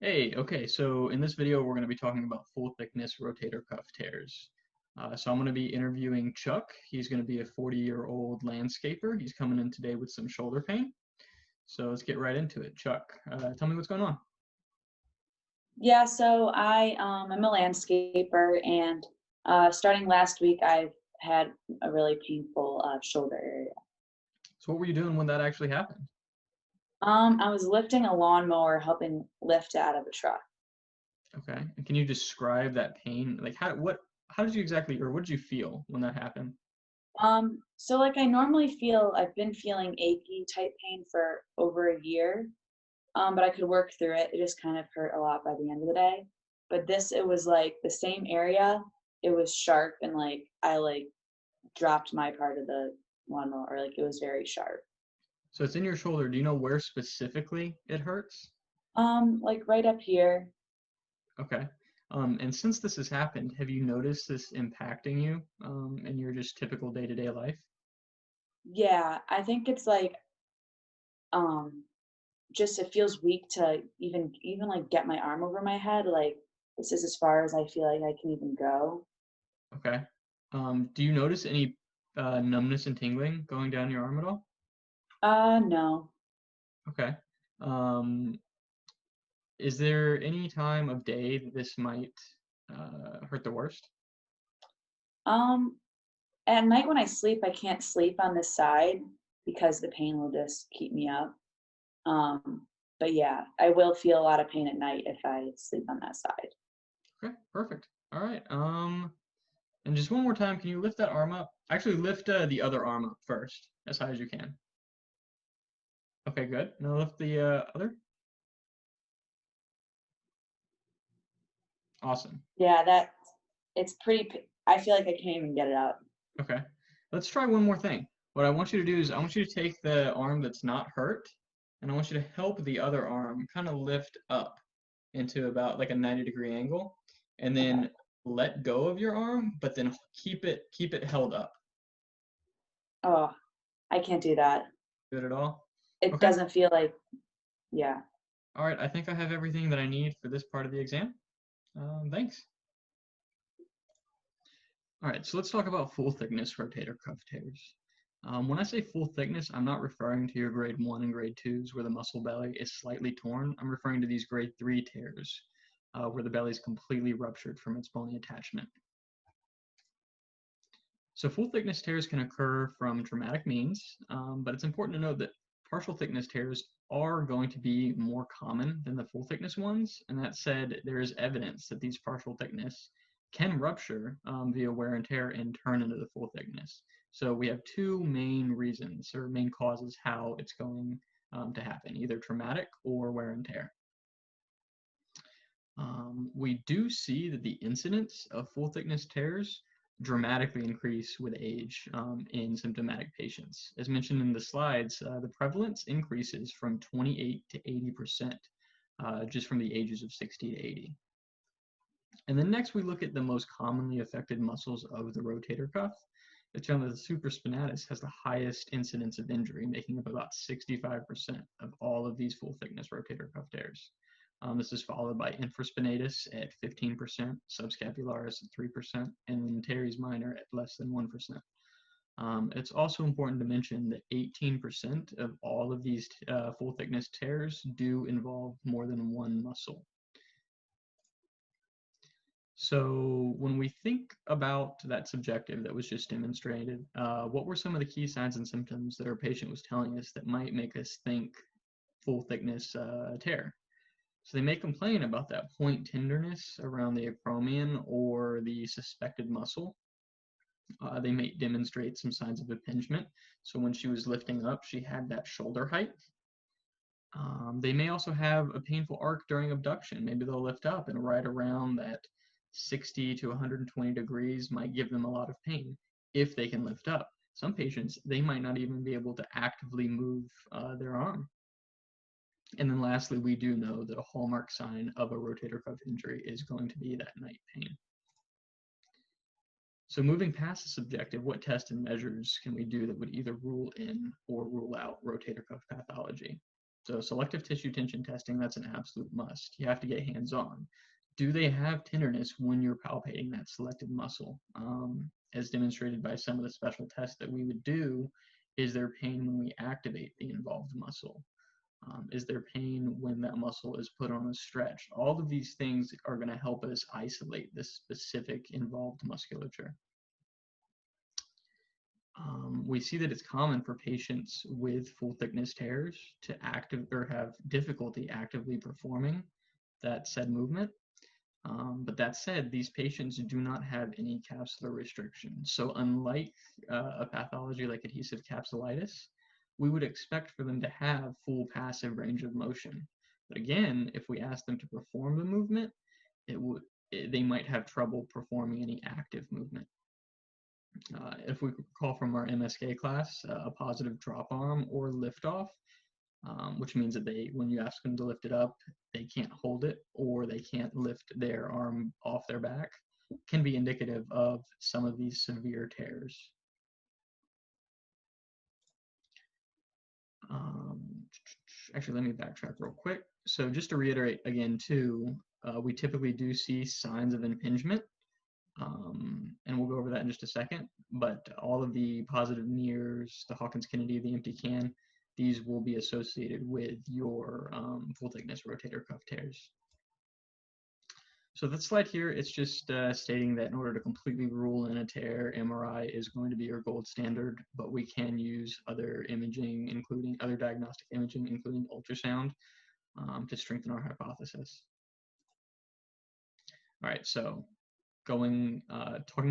Hey, okay, so in this video, we're going to be talking about full thickness rotator cuff tears. So I'm going to be interviewing Chuck. He's going to be a 40-year-old landscaper. He's coming in today with some shoulder pain. So let's get right into it. Chuck, tell me what's going on. Yeah, so I'm a landscaper, and starting last week, I've had a really painful shoulder area. So what were you doing when that actually happened? I was lifting a lawnmower, helping lift out of a truck. Okay, and can you describe that pain? Like how did you exactly, or what did you feel when that happened? So like I've been feeling achy type pain for over a year, but I could work through it. It just kind of hurt a lot by the end of the day. But it was like the same area. It was sharp, and like I dropped my part of the lawnmower, or like it was very sharp. So it's in your shoulder. Do you know where specifically it hurts? Like right up here. Okay. And since this has happened, have you noticed this impacting you in your just typical day-to-day life? Yeah, I think it's like um just it feels weak to even like get my arm over my head. Like this is as far as I feel like I can even go. Okay. Do you notice any numbness and tingling going down your arm at all? No. Okay. Um, is there any time of day that this might hurt the worst? Um at night when I sleep, I can't sleep on this side because the pain will just keep me up. But yeah, I will feel a lot of pain at night if I sleep on that side. Okay, perfect. All right. And just one more time, can you lift that arm up? Actually, lift the other arm up first, as high as you can. Okay, good. Now lift the other. Awesome. Yeah, it's I feel like I can't even get it out. Okay. Let's try one more thing. What I want you to do is I want you to take the arm that's not hurt, and I want you to help the other arm kind of lift up into about like a 90-degree angle, and Okay. then let go of your arm, but then keep it held up. Oh, I can't do that. Good at all? It Okay. doesn't feel like, yeah. All right. I think I have everything that I need for this part of the exam. Thanks. All right, so let's talk about full thickness rotator cuff tears. When I say full thickness, I'm not referring to your grade 1 and grade 2s where the muscle belly is slightly torn. I'm referring to these grade 3 tears where the belly is completely ruptured from its bony attachment. So full thickness tears can occur from traumatic means, but it's important to note that partial thickness tears are going to be more common than the full thickness ones. And that said, there is evidence that these partial thickness can rupture via wear and tear and turn into the full thickness. So we have two main reasons or main causes how it's going to happen, either traumatic or wear and tear. We do see that the incidence of full thickness tears dramatically increase with age in symptomatic patients. As mentioned in the slides, the prevalence increases from 28 to 80% just from the ages of 60 to 80. And then next we look at the most commonly affected muscles of the rotator cuff. It's shown that the supraspinatus has the highest incidence of injury, making up about 65% of all of these full thickness rotator cuff tears. This is followed by infraspinatus at 15%, subscapularis at 3%, and then teres minor at less than 1%. It's also important to mention that 18% of all of these full thickness tears do involve more than one muscle. So when we think about that subjective that was just demonstrated, what were some of the key signs and symptoms that our patient was telling us that might make us think full thickness tear? So they may complain about that point tenderness around the acromion or the suspected muscle. They may demonstrate some signs of impingement. So when she was lifting up, she had that shoulder height. They may also have a painful arc during abduction. Maybe they'll lift up and right around that 60 to 120 degrees might give them a lot of pain if they can lift up. Some patients, they might not even be able to actively move their arm. And then lastly, we do know that a hallmark sign of a rotator cuff injury is going to be that night pain. So moving past the subjective, what tests and measures can we do that would either rule in or rule out rotator cuff pathology? So selective tissue tension testing, that's an absolute must. You have to get hands-on. Do they have tenderness when you're palpating that selected muscle? As demonstrated by some of the special tests that we would do, is there pain when we activate the involved muscle? Is there pain when that muscle is put on a stretch? All of these things are going to help us isolate this specific involved musculature. We see that it's common for patients with full thickness tears to have difficulty actively performing that said movement. But that said, these patients do not have any capsular restrictions. So unlike a pathology like adhesive capsulitis, we would expect for them to have full passive range of motion. But again, if we ask them to perform the movement, they might have trouble performing any active movement. If we recall from our MSK class, a positive drop arm or lift off, which means that when you ask them to lift it up, they can't hold it or they can't lift their arm off their back, can be indicative of some of these severe tears. Actually, let me backtrack real quick. So just to reiterate again too, we typically do see signs of impingement. And we'll go over that in just a second, but all of the positive nears, the Hawkins-Kennedy, the empty can, these will be associated with your full thickness rotator cuff tears. So that slide here, it's just stating that in order to completely rule in a tear, MRI is going to be your gold standard, but we can use other imaging, including other diagnostic imaging, including ultrasound, to strengthen our hypothesis. All right, so talking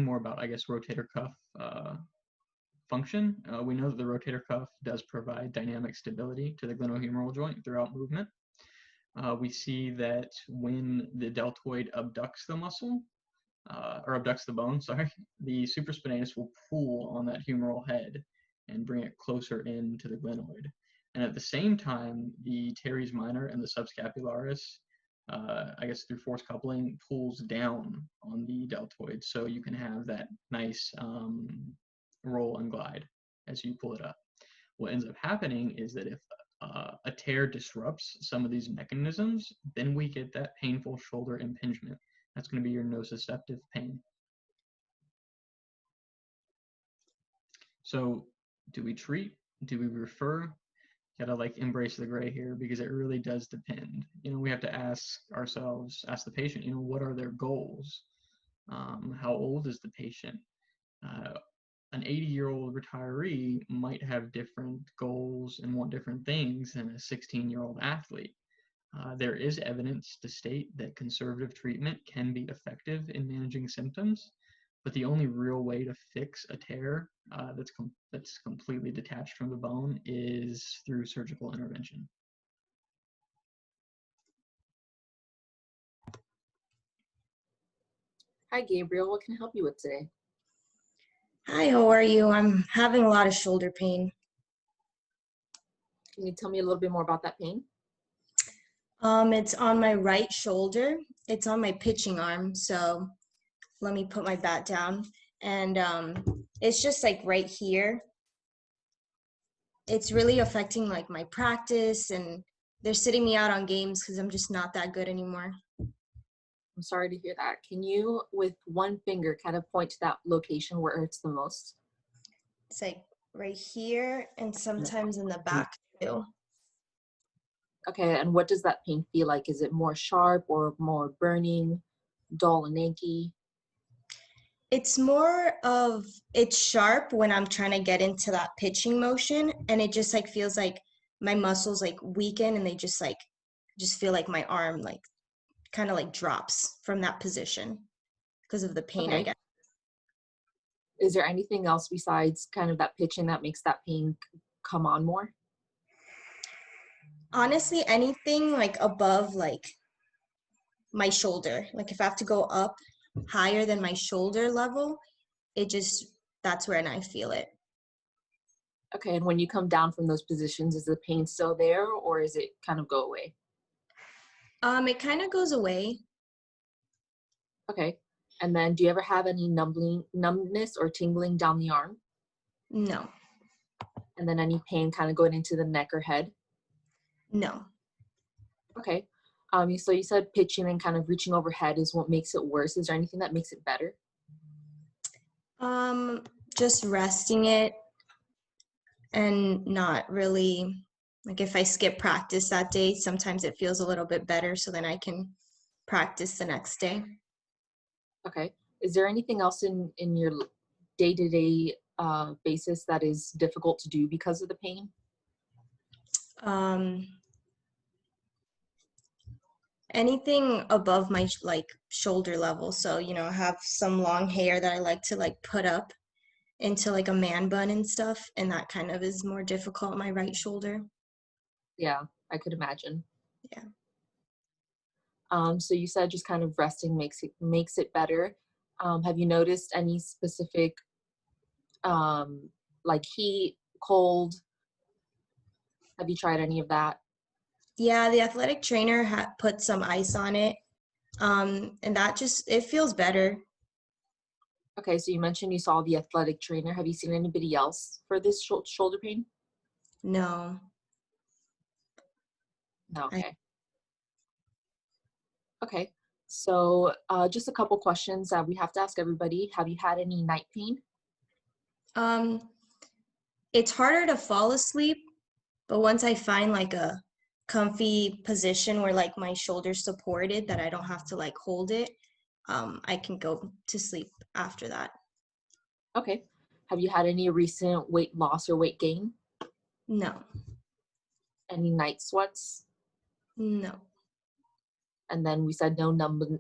more about, I guess, rotator cuff function. We know that the rotator cuff does provide dynamic stability to the glenohumeral joint throughout movement. We see that when the deltoid abducts the muscle, or abducts the bone, sorry, the supraspinatus will pull on that humeral head and bring it closer into the glenoid. And at the same time, the teres minor and the subscapularis, I guess through force coupling, pulls down on the deltoid, so you can have that nice roll and glide as you pull it up. What ends up happening is that if a tear disrupts some of these mechanisms, then we get that painful shoulder impingement. That's going to be your nociceptive pain. So do we treat? Do we refer? Gotta embrace the gray here, because it really does depend. We have to ask the patient, what are their goals? How old is the patient? An 80-year-old retiree might have different goals and want different things than a 16-year-old athlete. There is evidence to state that conservative treatment can be effective in managing symptoms, but the only real way to fix a tear that's completely detached from the bone is through surgical intervention. Hi, Gabriel. What can I help you with today? Hi, how are you? I'm having a lot of shoulder pain. Can you tell me a little bit more about that pain? It's on my right shoulder. It's on my pitching arm. So let me put my bat down. And it's just right here. It's really affecting my practice, and they're sitting me out on games because I'm just not that good anymore. I'm sorry to hear that. Can you, with one finger, kind of point to that location where it hurts the most? It's right here and sometimes in the back too. Okay, and what does that pain feel like? Is it more sharp or more burning, dull and achy? It's sharp when I'm trying to get into that pitching motion, and it just feels like my muscles weaken, and they just feel like my arm kind of drops from that position because of the pain I get. Is there anything else besides kind of that pitching that makes that pain come on more? Honestly, anything above my shoulder. If I have to go up higher than my shoulder level, that's when I feel it. Okay, and when you come down from those positions, is the pain still there, or is it kind of go away? It kind of goes away. Okay, and then do you ever have any numbness or tingling down the arm? No. And then any pain kind of going into the neck or head? No. Okay. So you said pitching and kind of reaching overhead is what makes it worse. Is there anything that makes it better? Just resting it and not really, like if I skip practice that day, sometimes it feels a little bit better, so then I can practice the next day. Okay. Is there anything else in your day-to-day basis that is difficult to do because of the pain? Anything above my like shoulder level. So, you know, I have some long hair that I like to like put up into like a man bun and stuff, and that kind of is more difficult on my right shoulder. Yeah, I could imagine. Yeah. So you said just kind of resting makes it better. Have you noticed any specific like heat, cold? Have you tried any of that? Yeah, the athletic trainer put some ice on it. And that just, it feels better. Okay, so you mentioned you saw the athletic trainer. Have you seen anybody else for this shoulder pain? No. No, I, okay. Okay, so just a couple questions that we have to ask everybody. Have you had any night pain? um, it's harder to fall asleep, but once I find like a comfy position where like my shoulder's supported that I don't have to like hold it, I can go to sleep after that. Okay. Have you had any recent weight loss or weight gain? No. Any night sweats? No. And then we said no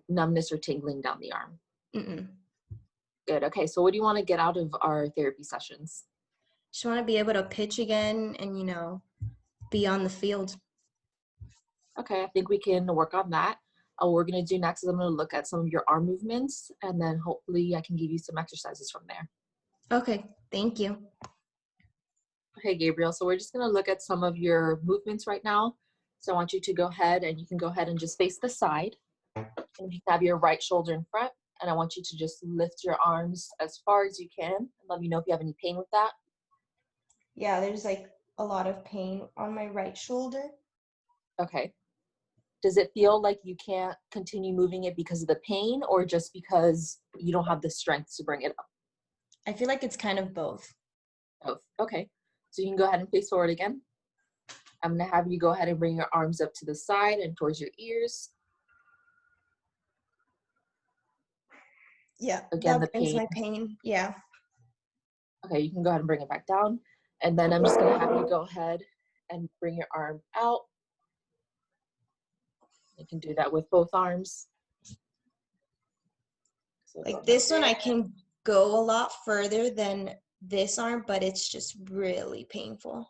numbness or tingling down the arm. Mm-mm. Good. Okay, so what do you want to get out of our therapy sessions? Just want to be able to pitch again and, you know, be on the field. Okay, I think we can work on that. What we're going to do next is I'm going to look at some of your arm movements, and then hopefully I can give you some exercises from there. Okay, thank you. Okay, Gabriel, so we're just going to look at some of your movements right now. So I want you to go ahead and you can go ahead and just face the side. And you can have your right shoulder in front. And I want you to just lift your arms as far as you can. And let me know if you have any pain with that. Yeah, there's like a lot of pain on my right shoulder. Okay. Does it feel like you can't continue moving it because of the pain or just because you don't have the strength to bring it up? I feel like it's kind of both. Both. Okay. So you can go ahead and face forward again. I'm going to have you go ahead and bring your arms up to the side and towards your ears. Yeah, Again, the that brings pain. my pain. Yeah. Okay, you can go ahead and bring it back down. And then I'm just going to have you go ahead and bring your arm out. You can do that with both arms. So Like this one, I can go a lot further than this arm, but it's just really painful.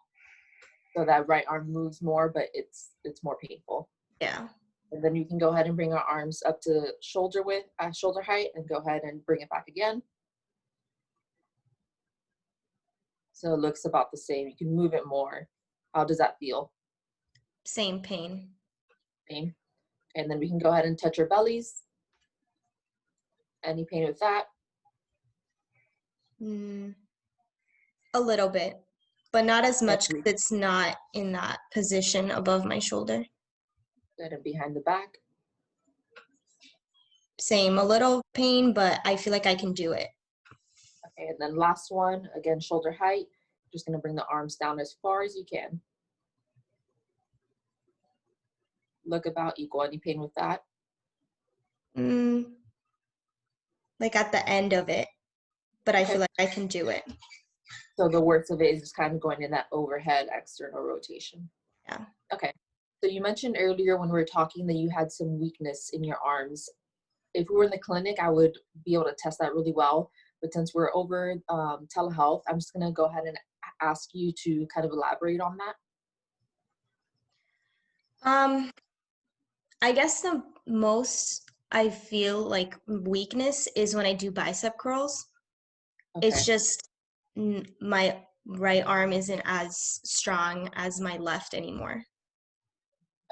So that right arm moves more, but it's more painful. Yeah. And then you can go ahead and bring our arms up to shoulder width, shoulder height, and go ahead and bring it back again. So it looks about the same. You can move it more. How does that feel? Same pain. Pain. And then we can go ahead and touch our bellies. Any pain with that? A little bit, but not as much because it's not in that position above my shoulder. Good. And behind the back. Same, a little pain, but I feel like I can do it. Okay, and then last one, again, shoulder height. Just gonna bring the arms down as far as you can. Look about equal. Any pain with that? Like at the end of it, but I Okay. feel like I can do it. So the worst of it is just kind of going in that overhead external rotation. Yeah. Okay. So you mentioned earlier when we were talking that you had some weakness in your arms. If we were in the clinic, I would be able to test that really well. But since we're over telehealth, I'm just going to go ahead and ask you to kind of elaborate on that. I guess the most I feel like weakness is when I do bicep curls. Okay. It's just my right arm isn't as strong as my left anymore.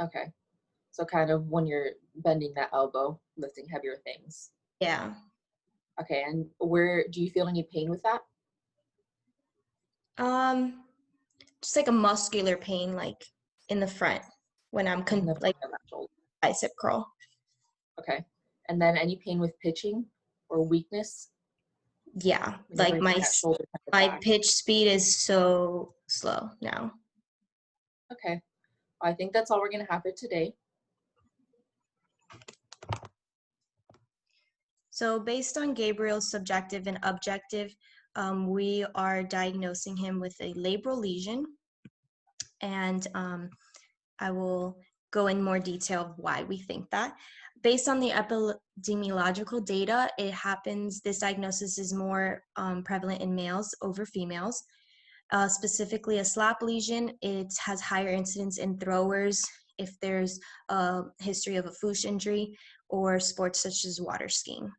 Okay. So kind of when you're bending that elbow, lifting heavier things. Yeah. Okay. And where do you feel any pain with that? Just like a muscular pain, like in the front. when I'm In the like front of that shoulder. bicep curl. Okay. And then any pain with pitching or weakness? Yeah, Whenever like you bring that shoulder my back. pitch speed is so slow now. Okay. I think that's all we're going to have for today. So based on Gabriel's subjective and objective, we are diagnosing him with a labral lesion. And I will go in more detail of why we think that. Based on the epidemiological data, this diagnosis is more prevalent in males over females. Specifically a slap lesion, it has higher incidence in throwers if there's a history of a Fuchs injury or sports such as water skiing.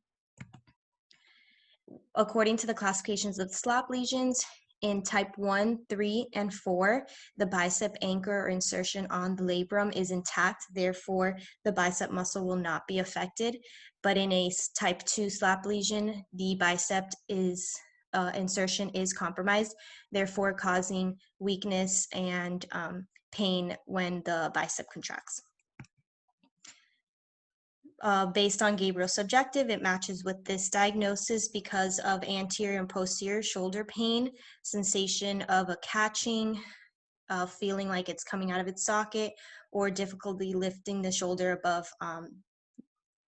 According to the classifications of slap lesions, in type 1, 3, and 4, the bicep anchor or insertion on the labrum is intact, therefore the bicep muscle will not be affected. But in a type 2 slap lesion, the bicep insertion is compromised, therefore causing weakness and pain when the bicep contracts. Based on Gabriel's subjective, it matches with this diagnosis because of anterior and posterior shoulder pain, sensation of a catching, feeling like it's coming out of its socket, or difficulty lifting the shoulder above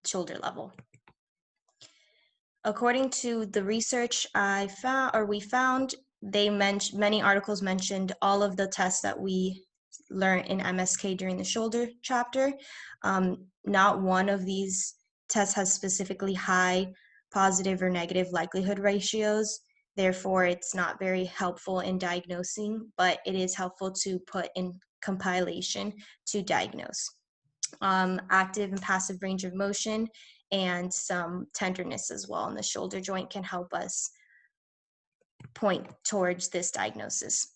shoulder level. According to the research we found, many articles mentioned all of the tests that we learned in MSK during the shoulder chapter. Not one of these tests has specifically high positive or negative likelihood ratios. Therefore, it's not very helpful in diagnosing, but it is helpful to put in compilation to diagnose. Active and passive range of motion and some tenderness as well in the shoulder joint can help us point towards this diagnosis.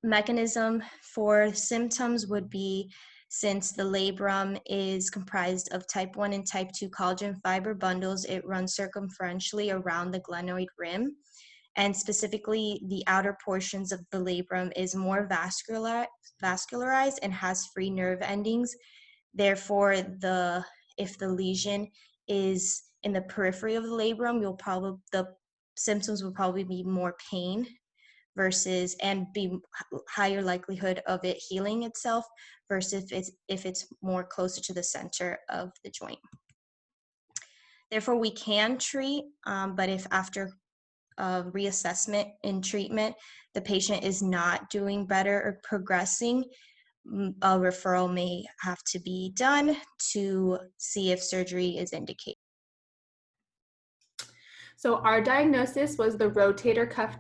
Mechanism for symptoms would be, since the labrum is comprised of type 1 and type 2 collagen fiber bundles, it runs circumferentially around the glenoid rim. And specifically, the outer portions of the labrum is more vascularized and has free nerve endings. Therefore, if the lesion is in the periphery of the labrum, the symptoms will probably be more pain and be higher likelihood of it healing itself versus if it's more closer to the center of the joint. Therefore, we can treat, but if after reassessment and treatment, the patient is not doing better or progressing, a referral may have to be done to see if surgery is indicated. So our diagnosis was the rotator cuff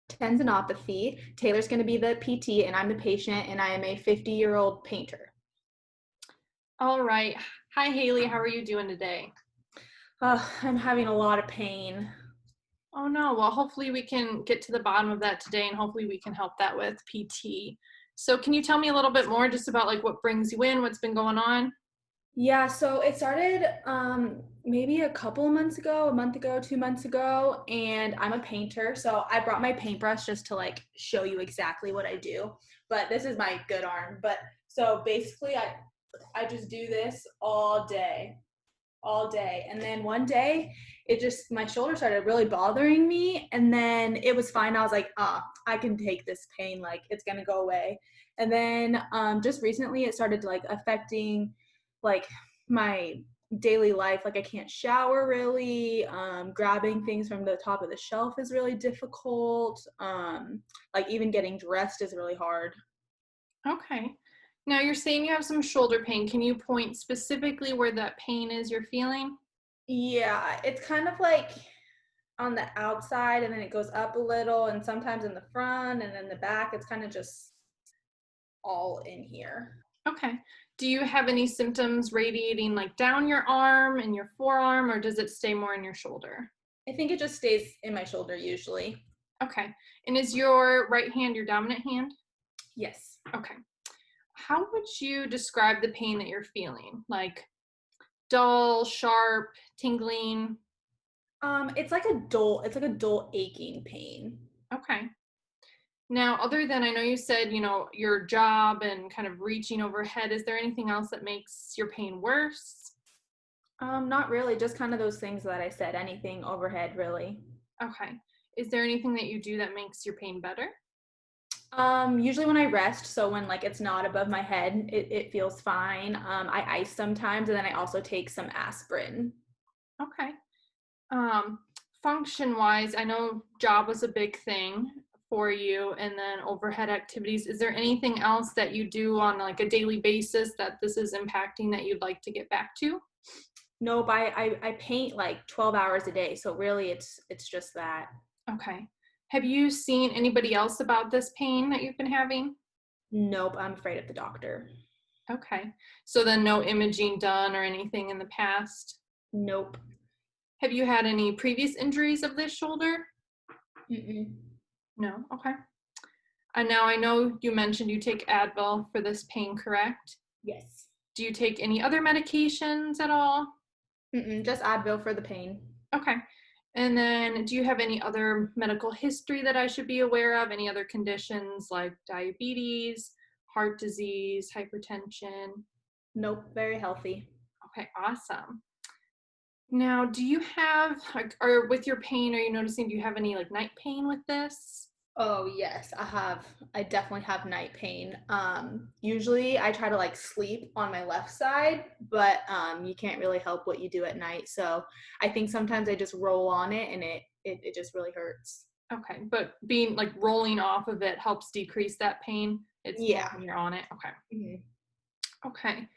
tendinopathy. Taylor's going to be the PT and I'm the patient, and I am a 50-year-old painter. All right. Hi, Haley. How are you doing today? I'm having a lot of pain. Oh, no. Well, hopefully we can get to the bottom of that today, and hopefully we can help that with PT. So can you tell me a little bit more just about like what brings you in, what's been going on? Yeah, so it started maybe a couple of months ago, a month ago, 2 months ago, and I'm a painter, so I brought my paintbrush just to like show you exactly what I do. But this is my good arm. But so basically I just do this all day. And then one day my shoulder started really bothering me, and then it was fine. I was like, I can take this pain, like it's gonna go away. And then just recently it started like affecting like my daily life. Like I can't shower really, grabbing things from the top of the shelf is really difficult, like even getting dressed is really hard. Okay. Now you're saying you have some shoulder pain. Can you point specifically where that pain is you're feeling? Yeah, it's kind of like on the outside, and then it goes up a little, and sometimes in the front, and then the back. It's kind of just all in here. Okay. Do you have any symptoms radiating like down your arm and your forearm, or does it stay more in your shoulder? I think it just stays in my shoulder usually. Okay. And is your right hand your dominant hand? Yes. Okay. How would you describe the pain that you're feeling? Like dull, sharp, tingling? It's like a dull aching pain. Okay. Now, other than, I know you said, your job and kind of reaching overhead, is there anything else that makes your pain worse? Not really, just kind of those things that I said, anything overhead really. Okay. Is there anything that you do that makes your pain better? Usually when I rest, so when like it's not above my head, it feels fine. I ice sometimes, and then I also take some aspirin. Okay. Um, function wise, I know job was a big thing for you, and then overhead activities. Is there anything else that you do on like a daily basis that this is impacting that you'd like to get back to? Nope, I paint like 12 hours a day, so really it's just that. Okay. Have you seen anybody else about this pain that you've been having? Nope, I'm afraid of the doctor. Okay. So then no imaging done or anything in the past? Nope. Have you had any previous injuries of this shoulder? Mm-mm. No. Okay. And now I know you mentioned you take Advil for this pain, correct? Yes. Do you take any other medications at all? Mm-mm, just Advil for the pain. Okay. And then do you have any other medical history that I should be aware of? Any other conditions like diabetes, heart disease, hypertension? Nope, very healthy. Okay, awesome. Now, do you have, like, or with your pain, are you noticing, do you have any like night pain with this? Oh yes, I definitely have night pain. Usually I try to like sleep on my left side, but you can't really help what you do at night. So I think sometimes I just roll on it and it just really hurts. Okay, but being like rolling off of it helps decrease that pain. It's more Yeah. when you're on it. Okay. Mhm. Okay.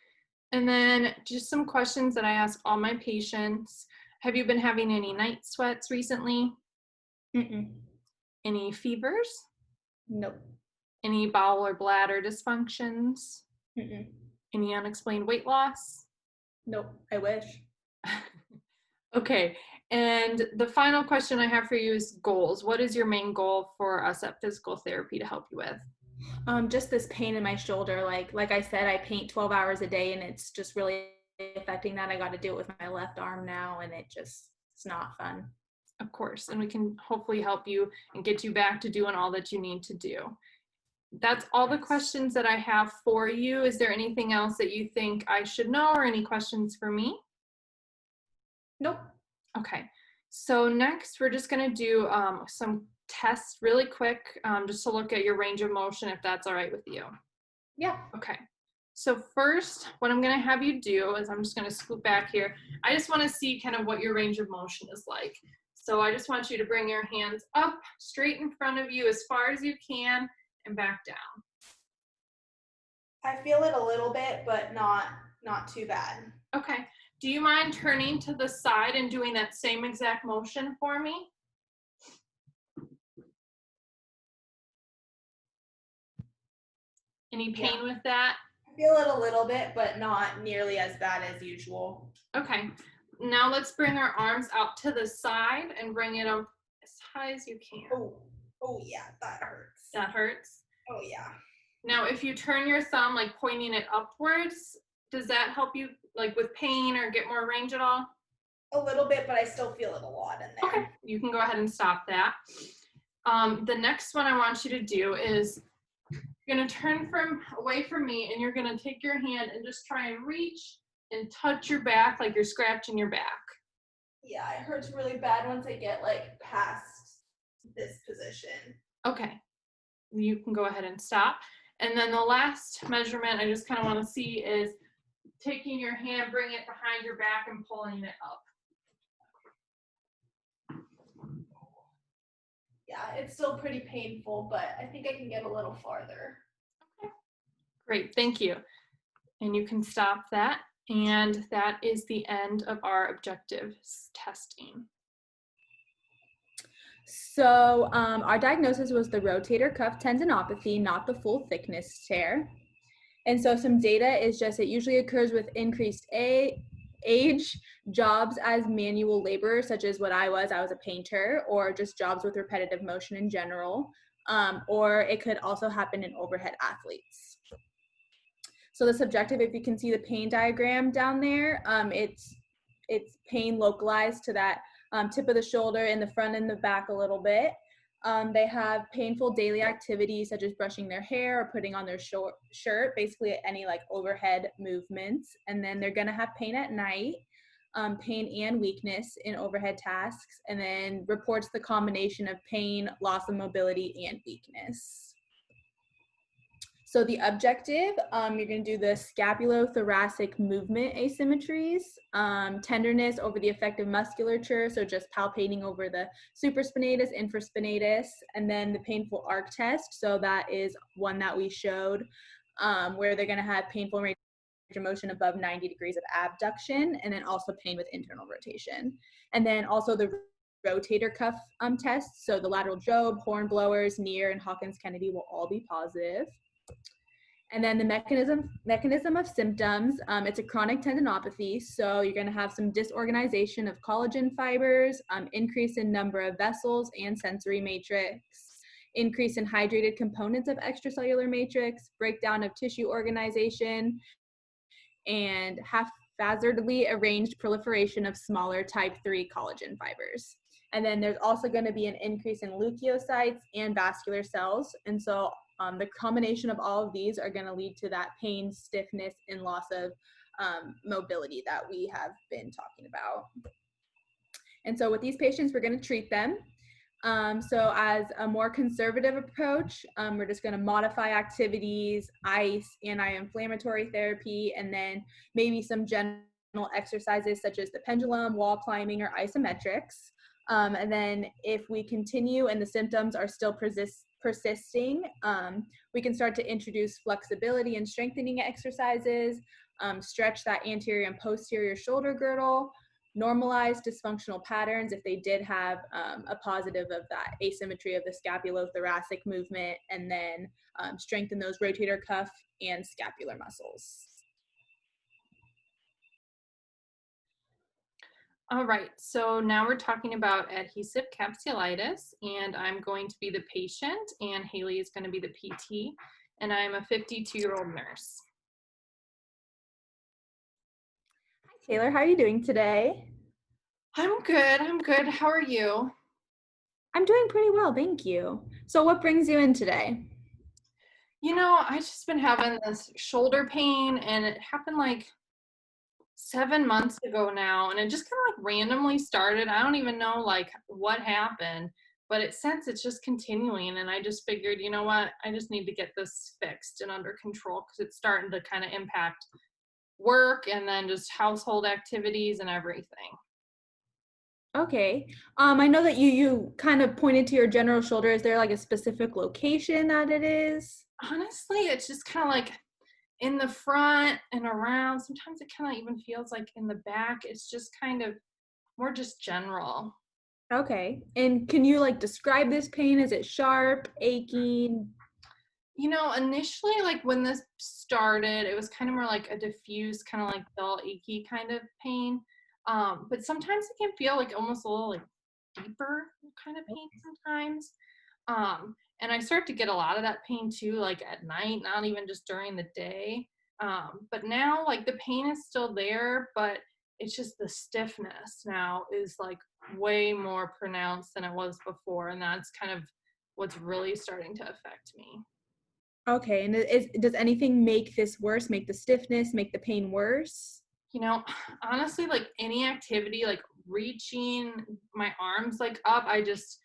And then just some questions that I ask all my patients. Have you been having any night sweats recently? Mm-mm. Any fevers? Nope. Any bowel or bladder dysfunctions? Mm-mm. Any unexplained weight loss? Nope. I wish. Okay. And the final question I have for you is goals. What is your main goal for us at physical therapy to help you with? Just this pain in my shoulder. Like I said, I paint 12 hours a day and it's just really affecting that. I got to do it with my left arm now and it's not fun. Of course. And we can hopefully help you and get you back to doing all that you need to do. That's all the questions that I have for you. Is there anything else that you think I should know or any questions for me? Nope. Okay. So next we're just going to do some tests really quick just to look at your range of motion if that's all right with you. Yeah. Okay. So first, what I'm going to have you do is I'm just going to scoot back here. I just want to see kind of what your range of motion is like. So I just want you to bring your hands up straight in front of you as far as you can and back down. I feel it a little bit, but not too bad. Okay. Do you mind turning to the side and doing that same exact motion for me? Any pain with that? I feel it a little bit, but not nearly as bad as usual. Okay. Now let's bring our arms out to the side and bring it up as high as you can. Oh yeah, that hurts. That hurts? Oh yeah. Now, if you turn your thumb, like pointing it upwards, does that help you like with pain or get more range at all? A little bit, but I still feel it a lot in there. Okay, you can go ahead and stop that. The next one I want you to do is you're gonna turn away from me and you're gonna take your hand and just try and reach and touch your back like you're scratching your back. Yeah, it hurts really bad once I get like past this position. Okay, you can go ahead and stop. And then the last measurement I just kind of want to see is taking your hand, bring it behind your back and pulling it up. Yeah, it's still pretty painful, but I think I can get a little farther. Okay, great, thank you. And you can stop that. And that is the end of our objective testing. So our diagnosis was the rotator cuff tendinopathy, not the full thickness tear. And so some data is just it usually occurs with increased age, jobs as manual labor, such as what I was a painter, or just jobs with repetitive motion in general, or it could also happen in overhead athletes. So the subjective, if you can see the pain diagram down there, it's pain localized to that tip of the shoulder in the front and the back a little bit. They have painful daily activities such as brushing their hair or putting on their shirt, basically any like overhead movements. And then they're going to have pain at night, pain and weakness in overhead tasks, and then reports the combination of pain, loss of mobility, and weakness. So the objective, you're going to do the scapulothoracic movement asymmetries, tenderness over the effective musculature, so just palpating over the supraspinatus, infraspinatus, and then the painful arc test. So that is one that we showed where they're going to have painful range of motion above 90 degrees of abduction, and then also pain with internal rotation. And then also the rotator cuff tests. So the lateral Jobe, horn blowers, Neer, and Hawkins-Kennedy will all be positive. And then the mechanism of symptoms, it's a chronic tendinopathy. So you're going to have some disorganization of collagen fibers, increase in number of vessels and sensory matrix, increase in hydrated components of extracellular matrix, breakdown of tissue organization, and haphazardly arranged proliferation of smaller type 3 collagen fibers. And then there's also going to be an increase in leukocytes and vascular cells. And so the combination of all of these are going to lead to that pain, stiffness, and loss of mobility that we have been talking about. And so with these patients, we're going to treat them. So as a more conservative approach, we're just going to modify activities, ice, anti-inflammatory therapy, and then maybe some general exercises such as the pendulum, wall climbing, or isometrics. And then if we continue and the symptoms are still persisting, we can start to introduce flexibility and strengthening exercises, stretch that anterior and posterior shoulder girdle, normalize dysfunctional patterns if they did have a positive of that asymmetry of the scapulothoracic movement, and then strengthen those rotator cuff and scapular muscles. All right, so now we're talking about adhesive capsulitis, and I'm going to be the patient, and Haley is going to be the PT, and I'm a 52-year-old nurse. Hi, Taylor. How are you doing today? I'm good. How are you? I'm doing pretty well, thank you. So what brings you in today? You know, I just been having this shoulder pain, and it happened like 7 months ago now, and it just kind of like randomly started. I don't even know like what happened, but it's just continuing, and I just figured, you know what, I just need to get this fixed and under control because it's starting to kind of impact work and then just household activities and everything. Okay. I know that you kind of pointed to your general shoulder. Is there like a specific location that it is? Honestly, it's just kind of like in the front and around. Sometimes it kind of even feels like in the back. It's just kind of more just general. Okay. And can you like describe this pain? Is it sharp, aching? You know, initially, like when this started, it was kind of more like a diffuse, kind of like dull, achy kind of pain. But sometimes it can feel like almost a little like deeper kind of pain sometimes. And I start to get a lot of that pain too, like at night, not even just during the day. But now, like the pain is still there, but it's just the stiffness now is like way more pronounced than it was before. And that's kind of what's really starting to affect me. Okay. And does anything make this worse? Make the stiffness, make the pain worse? You know, honestly, like any activity, like reaching my arms like up, I just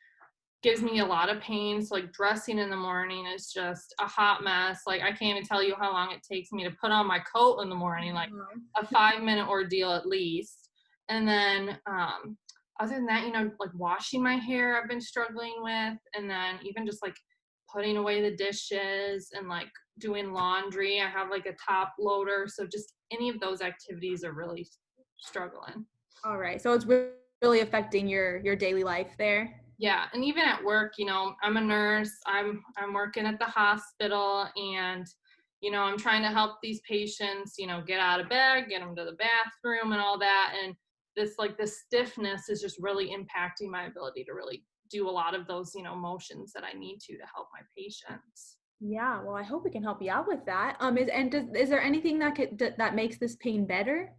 gives me a lot of pain. So like dressing in the morning is just a hot mess. Like I can't even tell you how long it takes me to put on my coat in the morning, like a 5-minute ordeal at least. And then other than that, you know, like washing my hair I've been struggling with, and then even just like putting away the dishes and like doing laundry. I have like a top loader, so just any of those activities are really struggling. All right. So it's really affecting your daily life there. Yeah, and even at work, you know, I'm a nurse. I'm working at the hospital, and you know, I'm trying to help these patients, you know, get out of bed, get them to the bathroom and all that, and this stiffness is just really impacting my ability to really do a lot of those, you know, motions that I need to help my patients. Yeah, well, I hope we can help you out with that. Is there anything that makes this pain better?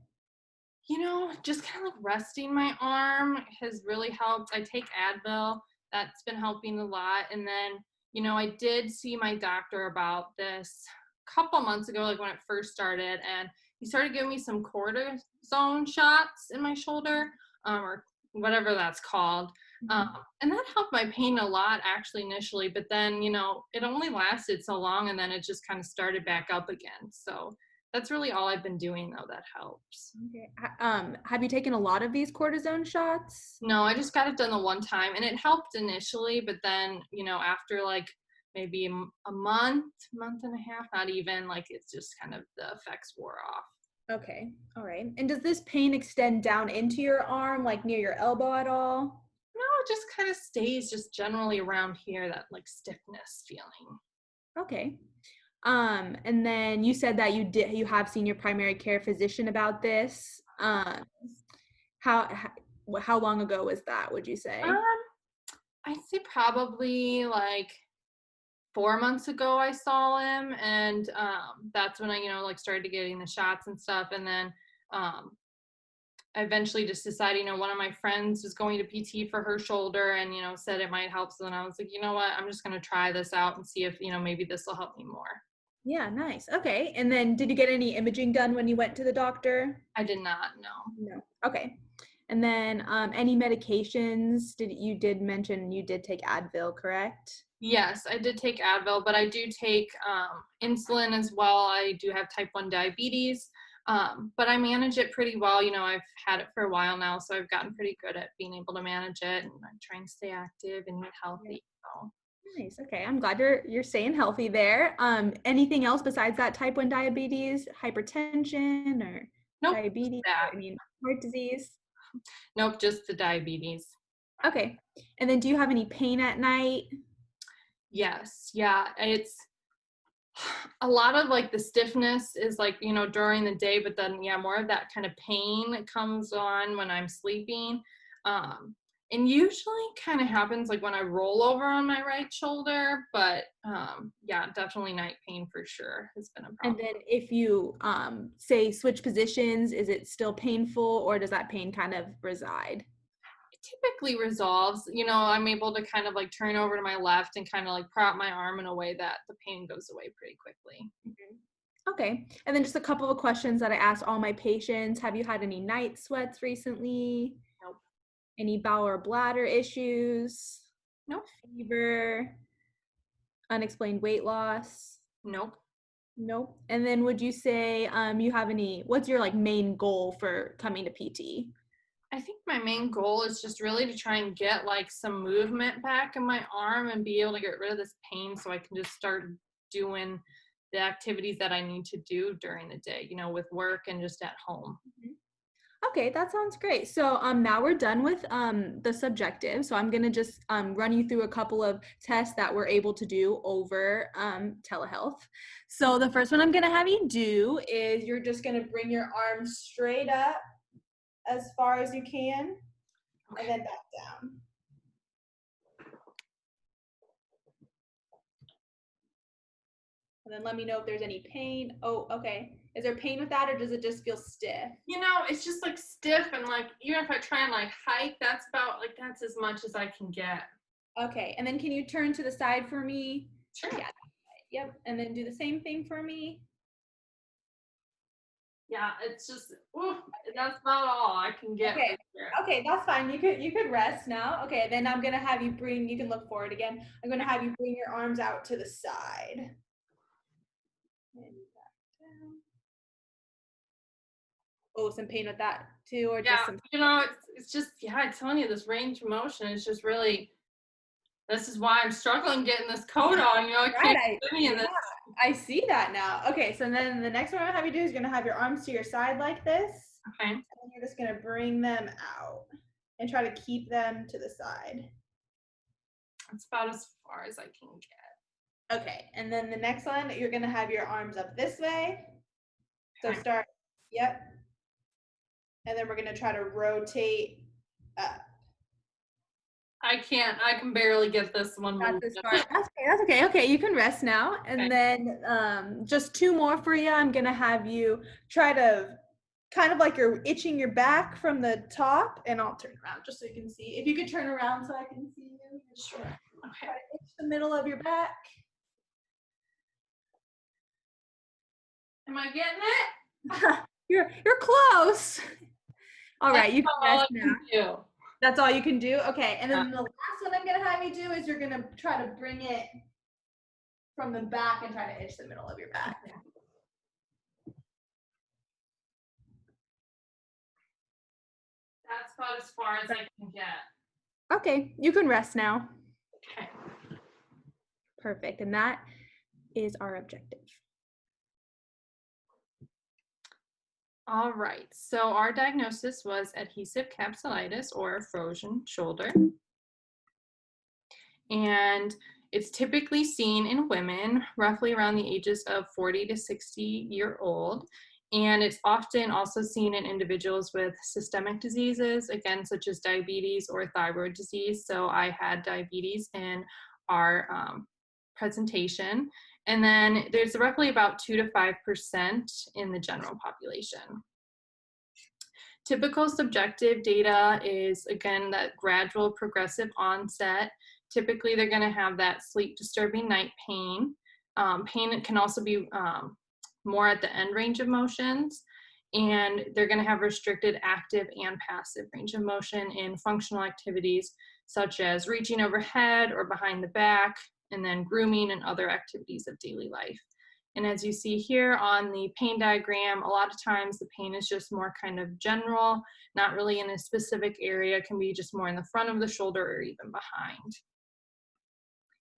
You know, just kind of like resting my arm has really helped. I take Advil that's been helping a lot. And then, I did see my doctor about this a couple months ago, like when it first started, and he started giving me some cortisone shots in my shoulder, or whatever that's called. And that helped my pain a lot actually initially, but then, it only lasted so long, and then it just kind of started back up again. So that's really all I've been doing though that helps. Okay. Have you taken a lot of these cortisone shots? No, I just got it done the one time, and it helped initially, but then, after like maybe a month and a half, not even, like it's just kind of the effects wore off. Okay. All right. And does this pain extend down into your arm, like near your elbow at all? No, it just kind of stays just generally around here, that like stiffness feeling. Okay. And then you said that you have seen your primary care physician about this. How long ago was that, would you say? I'd say probably like 4 months ago I saw him, and that's when I, like started getting the shots and stuff. And then I eventually just decided, one of my friends was going to PT for her shoulder and, said it might help. So then I was like, you know what, I'm just going to try this out and see if, maybe this will help me more. Yeah, nice. Okay. And then did you get any imaging done when you went to the doctor? I did not, no. No. Okay. And then any medications? You did mention you did take Advil, correct? Yes, I did take Advil, but I do take insulin as well. I do have type 1 diabetes, but I manage it pretty well. I've had it for a while now, so I've gotten pretty good at being able to manage it, and I'm trying to stay active and eat healthy. So. Nice. Okay. I'm glad you're staying healthy there. Anything else besides that type 1 diabetes, hypertension, or Nope, diabetes? that. Heart disease? Nope, just the diabetes. Okay. And then do you have any pain at night? Yes. Yeah. It's a lot of like the stiffness is like, during the day, but then more of that kind of pain comes on when I'm sleeping. And usually kind of happens like when I roll over on my right shoulder, but definitely night pain for sure has been a problem. And then if you say switch positions, is it still painful, or does that pain kind of reside? It typically resolves. I'm able to kind of like turn over to my left and kind of like prop my arm in a way that the pain goes away pretty quickly. Mm-hmm. Okay. And then just a couple of questions that I ask all my patients. Have you had any night sweats recently? Nope. Any bowel or bladder issues? Nope. Fever? Unexplained weight loss? Nope. Nope. And then would you say you have what's your like main goal for coming to PT? I think my main goal is just really to try and get like some movement back in my arm and be able to get rid of this pain so I can just start doing the activities that I need to do during the day, with work and just at home. Mm-hmm. Okay, that sounds great. So now we're done with the subjective. So I'm gonna just run you through a couple of tests that we're able to do over telehealth. So the first one I'm gonna have you do is you're just gonna bring your arm straight up as far as you can, and then back down. And then let me know if there's any pain. Oh, okay. Is there pain with that, or does it just feel stiff? It's just like stiff, and like even if I try and like hike, that's as much as I can get. Okay, and then can you turn to the side for me? Sure. Yeah. Yep. And then do the same thing for me. Yeah, it's just that's about all I can get. Okay. Okay, that's fine. You could rest now. Okay, then I'm gonna have you you can look forward again. I'm gonna have you bring your arms out to the side. And back down. Oh, some pain with that too, or just some. It's just I'm telling you, this range of motion is just really. This is why I'm struggling getting this coat on. I can't put me in this. I see that now. Okay, so then the next one I'm gonna have you do is gonna have your arms to your side like this. Okay. And then you're just gonna bring them out and try to keep them to the side. That's about as far as I can get. Okay, and then the next one, you're gonna have your arms up this way. So Okay. start, yep. And then we're gonna try to rotate up. I can barely get this one moving. That's okay. Okay, you can rest now. And then just two more for you. I'm gonna have you try to kind of like you're itching your back from the top, and I'll turn around just so you can see. If you could turn around so I can see you. Sure. Okay. Try to itch the middle of your back. Am I getting it? You're close. All right, you can That's all rest I now. can do. That's all you can do? Okay, and then the last one I'm gonna have you do is you're gonna try to bring it from the back and try to itch the middle of your back. That's about as far as I can get. Okay, you can rest now. Okay. Perfect, and that is our objective. All right, so our diagnosis was adhesive capsulitis or frozen shoulder. And it's typically seen in women roughly around the ages of 40 to 60-year-old. And it's often also seen in individuals with systemic diseases, again, such as diabetes or thyroid disease. So I had diabetes in our presentation. And then there's roughly about 2 to 5% in the general population. Typical subjective data is, again, that gradual progressive onset. Typically, they're going to have that sleep disturbing night pain. Pain can also be more at the end range of motions, and they're going to have restricted active and passive range of motion in functional activities such as reaching overhead or behind the back, and then grooming and other activities of daily life. And as you see here on the pain diagram, a lot of times the pain is just more kind of general, not really in a specific area. It can be just more in the front of the shoulder or even behind.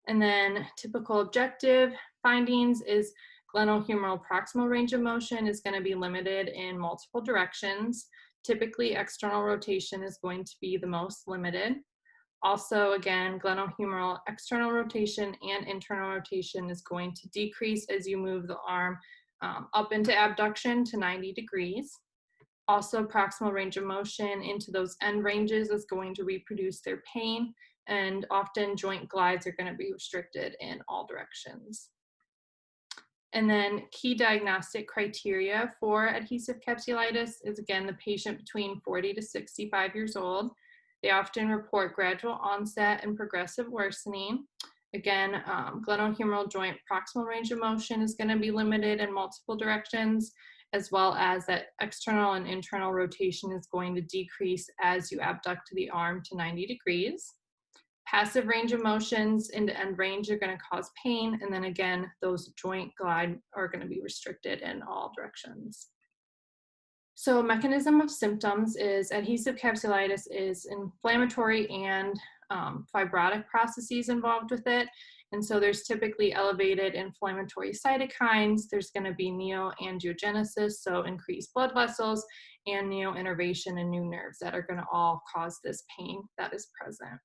And then typical objective findings is glenohumeral proximal range of motion is going to be limited in multiple directions. Typically, external rotation is going to be the most limited. Also, again, glenohumeral external rotation and internal rotation is going to decrease as you move the arm up into abduction to 90 degrees. Also, proximal range of motion into those end ranges is going to reproduce their pain, and often joint glides are going to be restricted in all directions. And then key diagnostic criteria for adhesive capsulitis is, again, the patient between 40 to 65 years old. They often report gradual onset and progressive worsening. Again, glenohumeral joint proximal range of motion is going to be limited in multiple directions, as well as that external and internal rotation is going to decrease as you abduct the arm to 90 degrees. Passive range of motions into end range are going to cause pain, and then again, those joint glide are going to be restricted in all directions. So mechanism of symptoms is adhesive capsulitis is inflammatory and fibrotic processes involved with it. And so there's typically elevated inflammatory cytokines. There's going to be neoangiogenesis, so increased blood vessels, and neoinnervation in new nerves that are going to all cause this pain that is present.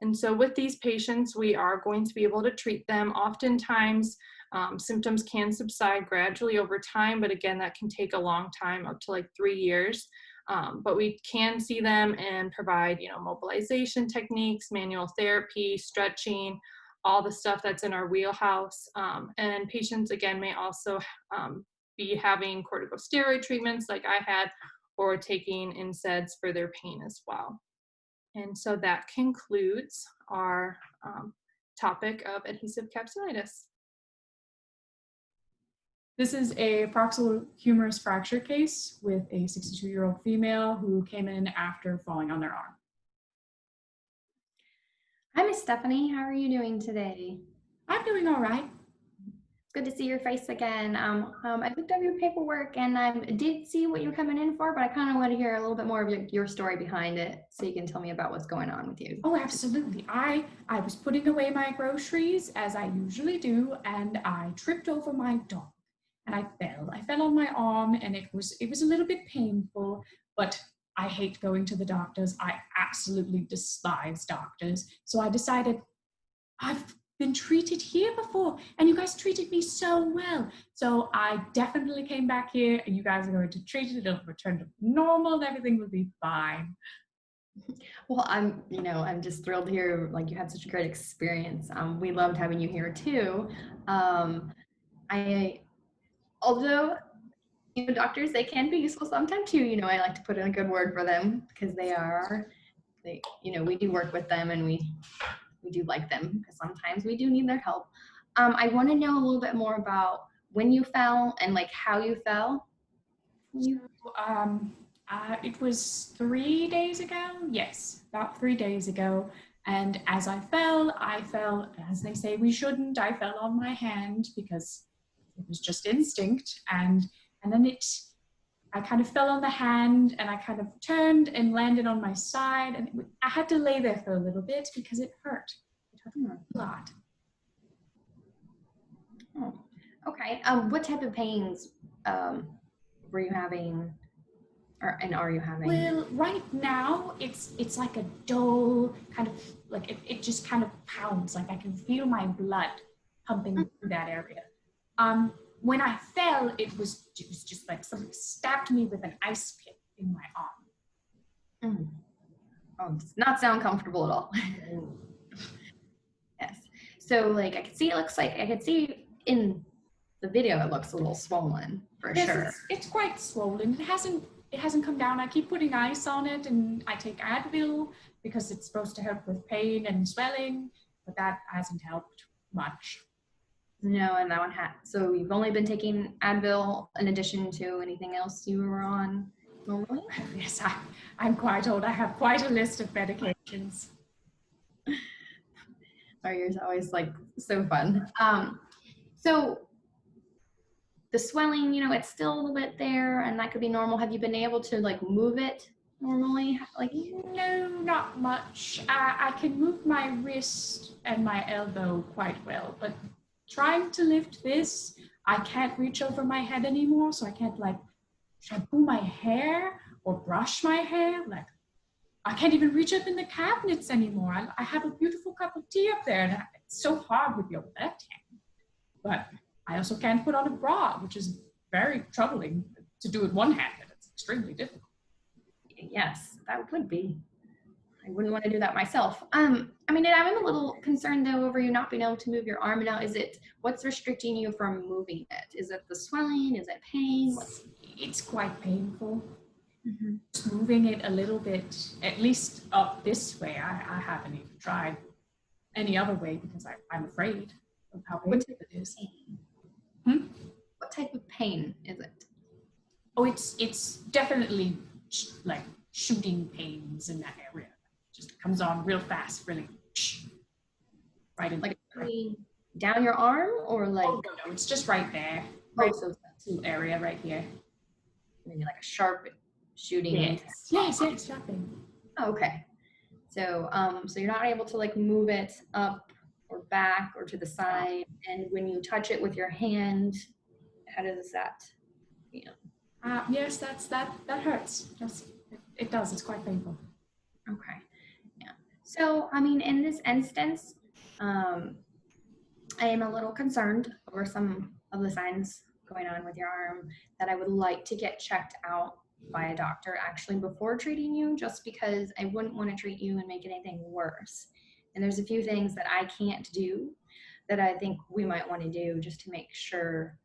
And so with these patients, we are going to be able to treat them. Oftentimes, symptoms can subside gradually over time, but again, that can take a long time, up to like 3 years. But we can see them and provide, mobilization techniques, manual therapy, stretching, all the stuff that's in our wheelhouse. And patients, again, may also be having corticosteroid treatments like I had, or taking NSAIDs for their pain as well. And so that concludes our topic of adhesive capsulitis. This is a proximal humerus fracture case with a 62-year-old female who came in after falling on their arm. Hi, Miss Stephanie. How are you doing today? I'm doing all right. It's good to see your face again. I looked over your paperwork and I did see what you're coming in for, but I kind of want to hear a little bit more of your story behind it so you can tell me about what's going on with you. Oh, absolutely. I was putting away my groceries as I usually do, and I tripped over my dog and I fell. I fell on my arm, and it was a little bit painful, but I hate going to the doctors. I absolutely despise doctors. So I decided, I've been treated here before, and you guys treated me so well. So I definitely came back here, and you guys are going to treat it. It'll return to normal, and everything will be fine. Well, I'm just thrilled to hear like you had such a great experience. We loved having you here too. Although, I don't know if you remember, but I kind of wanted to hear a little bit more of your story behind it so you can tell me about what's going on with you. Oh, absolutely. I was putting away my groceries as I usually do, and I tripped over my dog and I fell. I fell on my arm, and it was a little bit painful, but I hate going to the doctors. I definitely came back here, and you guys are going to treat it. It'll return to normal, and everything will be fine. Well, I'm just thrilled to hear like you had a great experience. We loved having you here too. You know, doctors, they can be useful sometimes too. You know, I like to put in a good word for them because you know, we do work with them and we do like them because sometimes we do need their help. I want to know a little bit more about when you fell and like how you fell. It was 3 days ago. Yes, about 3 days ago. And as I fell, as they say we shouldn't. I fell on my hand because it was just instinct. And then I kind of fell on the hand and I kind of turned and landed on my side. And I had to lay there for a little bit because it hurt. It hurt a lot. Oh, okay. What type of pains were you having, and are you having? Well, right now it's like a dull kind of like it just kind of pounds. Like I can feel my blood pumping through that area. When I fell, it was just like something stabbed me with an ice pick in my arm. Mm. Oh, does not sound comfortable at all. Yes. So like I could see in the video it looks a little swollen for sure. It's quite swollen. It hasn't come down. I keep putting ice on it and I take Advil because it's supposed to help with pain and swelling, but that hasn't helped much. No, and that one so you've only been taking Advil in addition to anything else you were on normally? Yes, I'm quite old. I have quite a list of medications. Oh, yours always like so fun. So the swelling, you know, it's still a little bit there and that could be normal. Have you been able to like move it normally? Like, no, not much. I can move my wrist and my elbow quite well, but trying to lift this, I can't reach over my head anymore, so I can't like shampoo my hair or brush my hair. Like, I can't even reach up in the cabinets anymore. I have a beautiful cup of tea up there, and it's so hard with your left hand. But I also can't put on a bra, which is very troubling to do with one hand, and it's extremely difficult. Yes, that would be. I wouldn't want to do that myself. I mean, I'm a little concerned though over you not being able to move your arm now. What's restricting you from moving it? Is it the swelling? Is it pain? It's quite painful. Mm-hmm. Just moving it a little bit, at least up this way. I haven't even tried any other way because I'm afraid of how painful it is. What type of pain is it? Oh, it's definitely like shooting pains in that area. Just comes on real fast, really. Right in like down your arm or like? Oh, no, it's just right there. Right, so little area right here. Maybe like a sharp shooting. Yes, sharping. Oh, okay. So so you're not able to like move it up or back or to the side, and when you touch it with your hand, how does that feel? Yes, that hurts. It does. It's quite painful. Okay. Yeah. So, I mean, in this instance, I am a little concerned over some of the signs going on with your arm that I would like to get checked out by a doctor actually before treating you, just because I wouldn't want to treat you and make anything worse. And there's a few things that I can't do that I think we might want to do just to make sure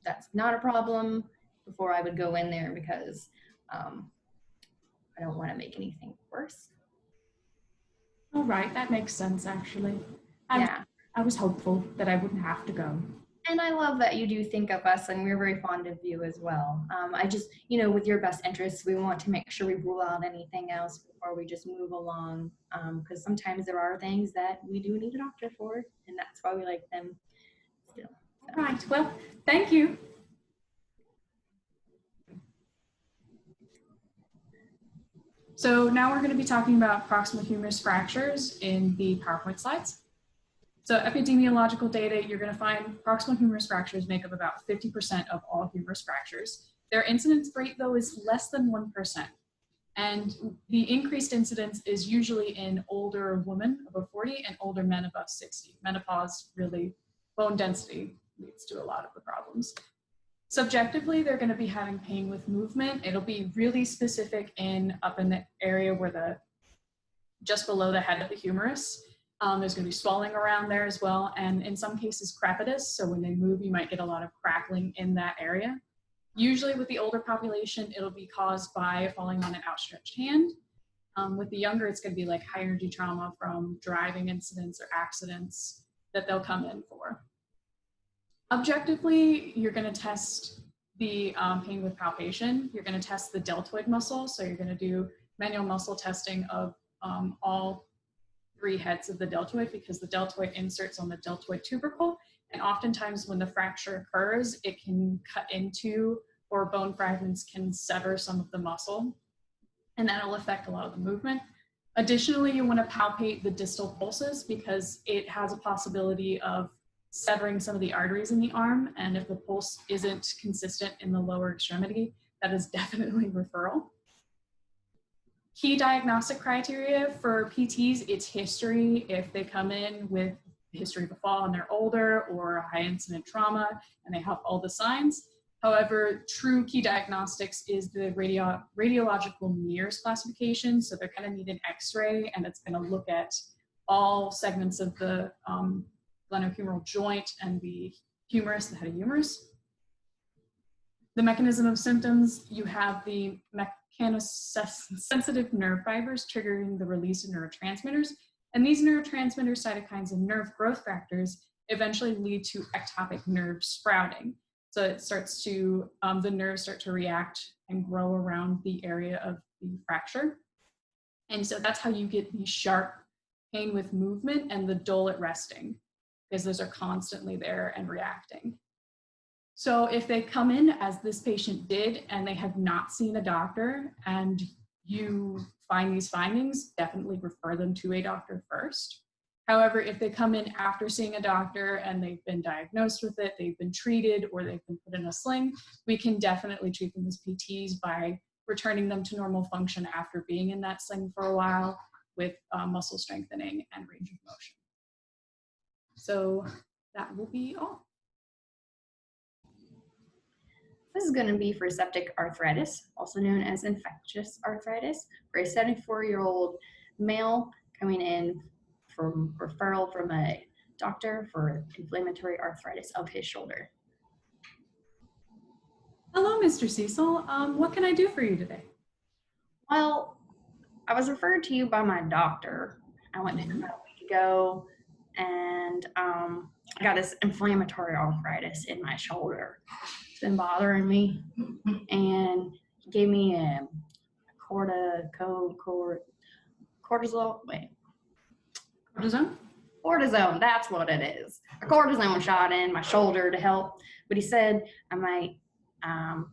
that's not a problem before I would go in there, because I don't want to make anything worse. All right, that makes sense, actually. I was hopeful that I wouldn't have to go. And I love that you do think of us, and we're very fond of you as well. I just, you know, with your best interests, we want to make sure we rule out anything else before we just move along, because sometimes there are things that we do need a doctor for, and that's why we like them still. So. All right, well, thank you. So now we're going to be talking about proximal humerus fractures in the PowerPoint slides. So epidemiological data, you're going to find proximal humerus fractures make up about 50% of all humerus fractures. Their incidence rate, though, is less than 1%. And the increased incidence is usually in older women above 40 and older men above 60. Menopause, really, bone density leads to a lot of the problems. Subjectively, they're going to be having pain with movement. It'll be really specific up in the area where just below the head of the humerus. There's going to be swelling around there as well, and in some cases crepitus. So when they move, you might get a lot of crackling in that area. Usually with the older population, it'll be caused by falling on an outstretched hand. With the younger, it's going to be like high energy trauma from driving incidents or accidents that they'll come in for. Objectively, you're going to test the pain with palpation. You're going to test the deltoid muscle. So you're going to do manual muscle testing of all 3 heads of the deltoid, because the deltoid inserts on the deltoid tubercle. And oftentimes when the fracture occurs, it can cut into, or bone fragments can sever some of the muscle, and that'll affect a lot of the movement. Additionally, you want to palpate the distal pulses, because it has a possibility of severing some of the arteries in the arm. And if the pulse isn't consistent in the lower extremity, that is definitely referral. Key diagnostic criteria for PTs, it's history. If they come in with history of a fall and they're older, or a high incident trauma and they have all the signs. However, true key diagnostics is the radiological Mears classification. So they're going to need an X-ray, and it's going to look at all segments of the glenohumeral joint and the humerus, the head of humerus. The mechanism of symptoms, you have the mechanosensitive nerve fibers triggering the release of neurotransmitters. And these neurotransmitters, cytokines, and nerve growth factors eventually lead to ectopic nerve sprouting. So it starts to, the nerves start to react and grow around the area of the fracture. And so that's how you get the sharp pain with movement and the dull at resting, because those are constantly there and reacting. So if they come in as this patient did and they have not seen a doctor, and you find these findings, definitely refer them to a doctor first. However, if they come in after seeing a doctor and they've been diagnosed with it, they've been treated, or they've been put in a sling, we can definitely treat them as PTs by returning them to normal function after being in that sling for a while with muscle strengthening and range of motion. So that will be all. This is going to be for septic arthritis, also known as infectious arthritis, for a 74-year-old male coming in from referral from a doctor for inflammatory arthritis of his shoulder. Hello, Mr. Cecil. What can I do for you today? Well, I was referred to you by my doctor. I went to him about a week ago, and I got this inflammatory arthritis in my shoulder. It's been bothering me, and he gave me a cortisone, that's what it is. A cortisone shot in my shoulder to help, but he said I might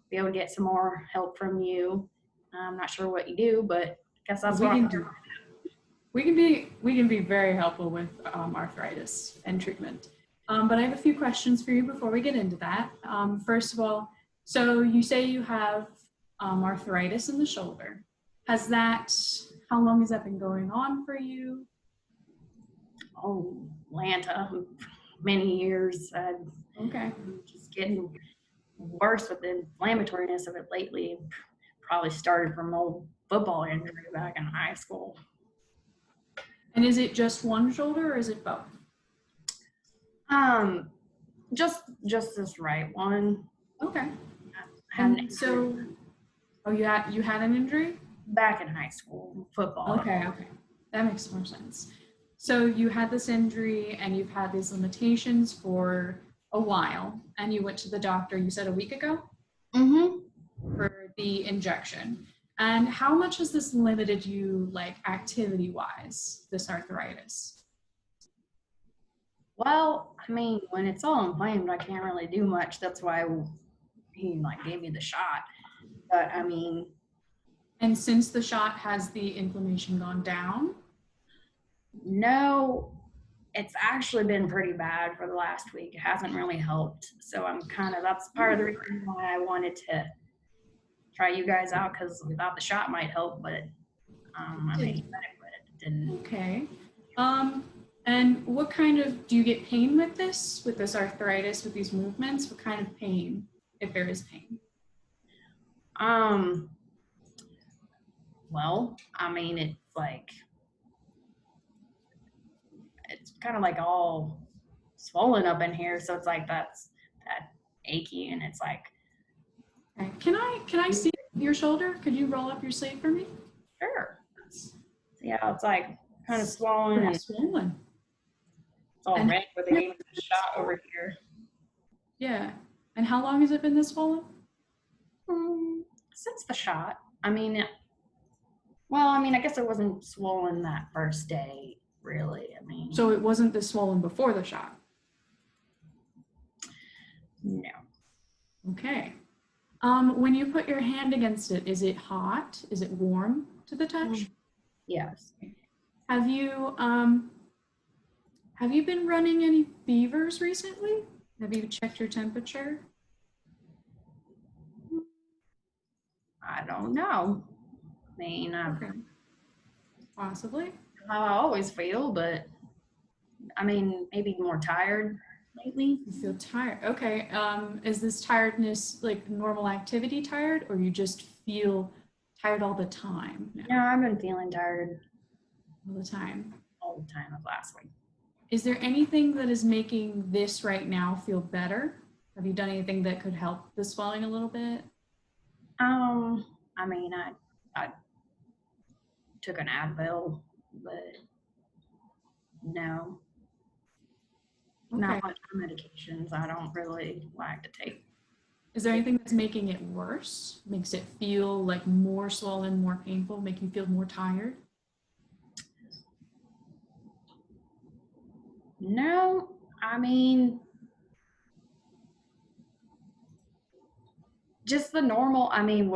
be able to get some more help from you. I'm not sure what you do, but I guess that's what I'm doing. We can be very helpful with arthritis and treatment. But I have a few questions for you before we get into that. First of all, so you say you have arthritis in the shoulder. How long has that been going on for you? Oh, Lanta, many years. Okay. Just getting worse with the inflammatoriness of it lately. Probably started from an old football injury back in high school. And is it just one shoulder, or is it both? Just this right one. Okay. And so, you had an injury? Back in high school, football. Okay, that makes more sense. So you had this injury and you've had these limitations for a while, and you went to the doctor, you said a week ago? Mm-hmm. For the injection. And how much has this limited you, like, activity-wise, this arthritis? Well, I mean, when it's all inflamed, I can't really do much. That's why he gave me the shot. But I mean. And since the shot, has the inflammation gone down? No, it's actually been pretty bad for the last week. It hasn't really helped. So that's part of the reason why I wanted to try you guys out, because we thought the shot might help, but I think it didn't. Okay. And what kind of, do you get pain with this arthritis, with these movements? What kind of pain, if there is pain? Well, I mean, it's kind of like all swollen up in here. So it's like that achy, and it's like Okay. Can I see your shoulder? Could you roll up your sleeve for me? Sure. See how it's like kind of swollen and Pretty it's swollen. all And red with even a shot over here. yeah. And how long has it been this swollen? Since the shot. I mean, I guess it wasn't swollen that first day, really. I mean, So it wasn't this swollen before the shot. no. Okay. When you put your hand against it, is it hot? Is it warm to the touch? Yes. Have you been running any fevers recently? Have you checked your temperature? I don't know. I mean, Okay. Possibly. how I always feel, but I mean, maybe more tired lately. You feel tired. Okay. Is this tiredness like normal activity tired, or you just feel tired all the time now? No, I've been feeling tired All the time. all the time of last week. Is there anything that is making this right now feel better? Have you done anything that could help the swelling a little bit? I mean, I took an Advil, but no, not Okay. much medications. I don't really like to take. Is there anything that's making it worse? Makes it feel like more swollen, more painful, make you feel more tired? No, I mean, just the normal. I mean,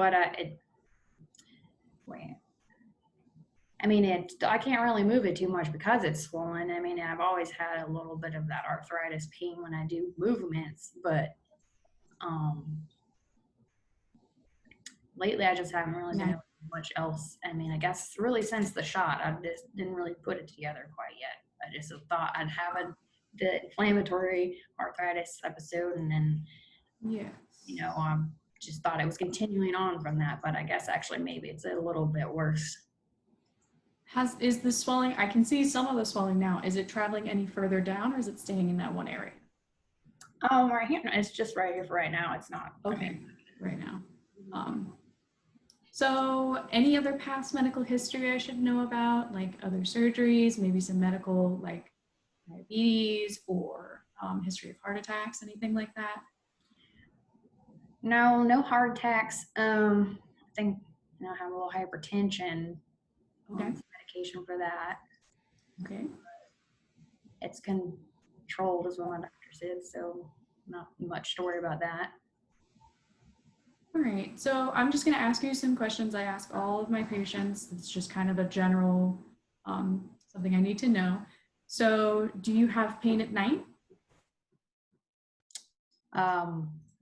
I can't really move it too much because it's swollen. I mean, I've always had a little bit of that arthritis pain when I do movements, but lately I just haven't really been able to do much else. I mean, I guess really since the shot, I just didn't really put it together quite yet. I just thought I'd have the inflammatory arthritis episode, and then, Yes. I just thought it was continuing on from that, but I guess actually maybe it's a little bit worse. Is the swelling, I can see some of the swelling now, is it traveling any further down, or is it staying in that one area? Right here, it's just right here for right now. It's not. Okay, right now. So any other past medical history I should know about, like other surgeries, maybe some medical like diabetes or history of heart attacks, anything like that? No heart attacks. I think I have a little hypertension. Okay. Medication for that. Okay. It's controlled, is what my doctor said, so not much to worry about that. All right, so I'm just going to ask you some questions I ask all of my patients. It's just kind of a general, something I need to know. So do you have pain at night?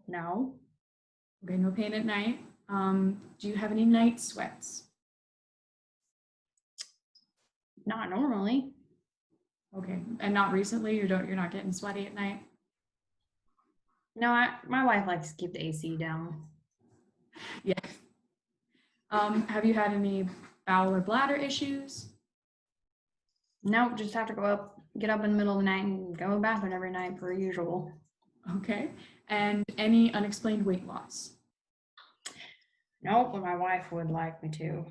No. Okay, no pain at night. Do you have any night sweats? Not normally. Okay, and not recently? You're not getting sweaty at night? No, my wife likes to keep the AC down. Yeah. Have you had any bowel or bladder issues? No, just have to get up in the middle of the night and go to the bathroom every night per usual. Okay, and any unexplained weight loss? Nope, but my wife would like me to.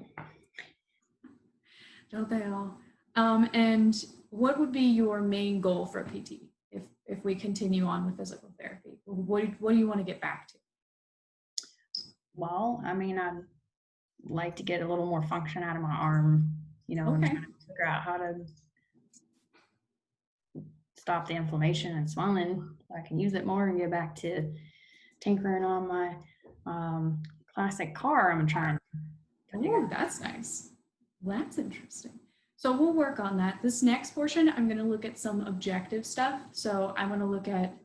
Don't they all? And what would be your main goal for a PT if we continue on with physical therapy? What do you want to get back to? Well, I mean, I'd like to get a little more function out of my arm, and Okay. try to figure out how to stop the inflammation and swelling. So I can use it more and get back to tinkering on my classic car I'm trying to figure Oh, that's nice. That's interesting. So we'll work on that. This next portion, I'm going to look at some objective stuff. So I'm going to look at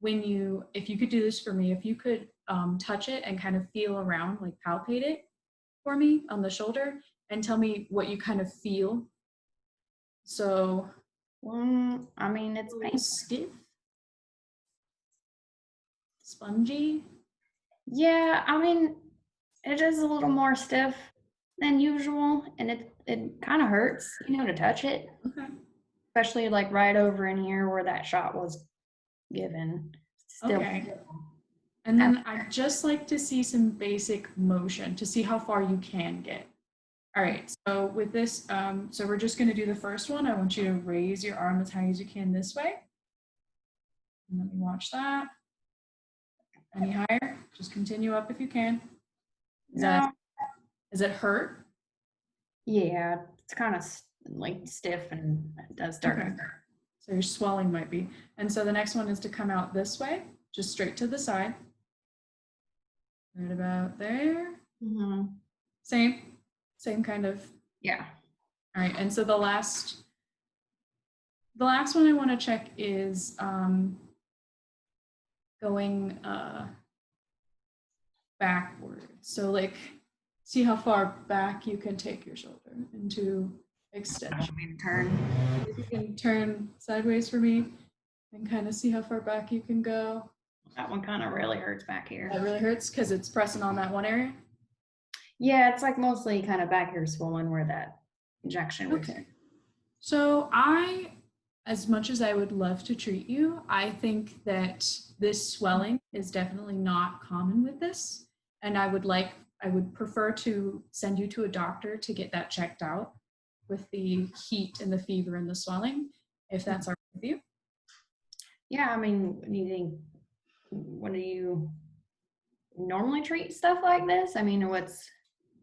if you could do this for me, if you could touch it and kind of feel around, like palpate it for me on the shoulder and tell me what you kind of feel. So, I mean, it's painful. stiff, spongy. Yeah, I mean, it is a little more stiff than usual, and it kind of hurts, to touch it, Okay. especially like right over in here where that shot was given. Still, Okay. And then I'd just like to see some basic motion to see how far you can get. All right, so with this, so we're just gonna do the first one. I want you to raise your arm as high as you can this way. And let me watch that. Any higher? Just continue up if you can. Does it hurt? Yeah, it's kind of like stiff and it does start to Okay. hurt. So your swelling might be. And so the next one is to come out this way, just straight to the side. Right about there. Mm-hmm. Same kind of. Yeah. All right, and so the last one I want to check is going backward. So like, see how far back you can take your shoulder into extension. Turn. You can turn sideways for me and kind of see how far back you can go. That one kind of really hurts back here. That really hurts because it's pressing on that one area. Yeah, it's like mostly kind of back here swollen where that injection was. Okay. So as much as I would love to treat you, I think that this swelling is definitely not common with this. And I would prefer to send you to a doctor to get that checked out with the heat and the fever and the swelling, if that's all right with you. Yeah, I mean, what do you normally treat stuff like this? I mean,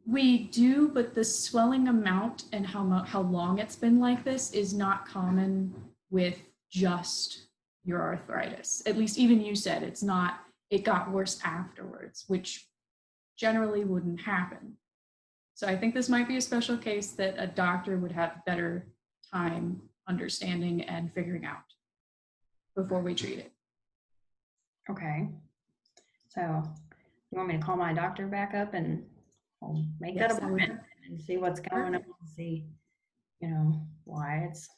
We do, but the swelling amount and how long it's been like this is not common with just your arthritis. At least even you said it got worse afterwards, which generally wouldn't happen. So I think this might be a special case that a doctor would have better time understanding and figuring out before we treat it. Okay. So you want me to call my doctor back up and I'll make Yes, that appointment and see what's going on and see, why it's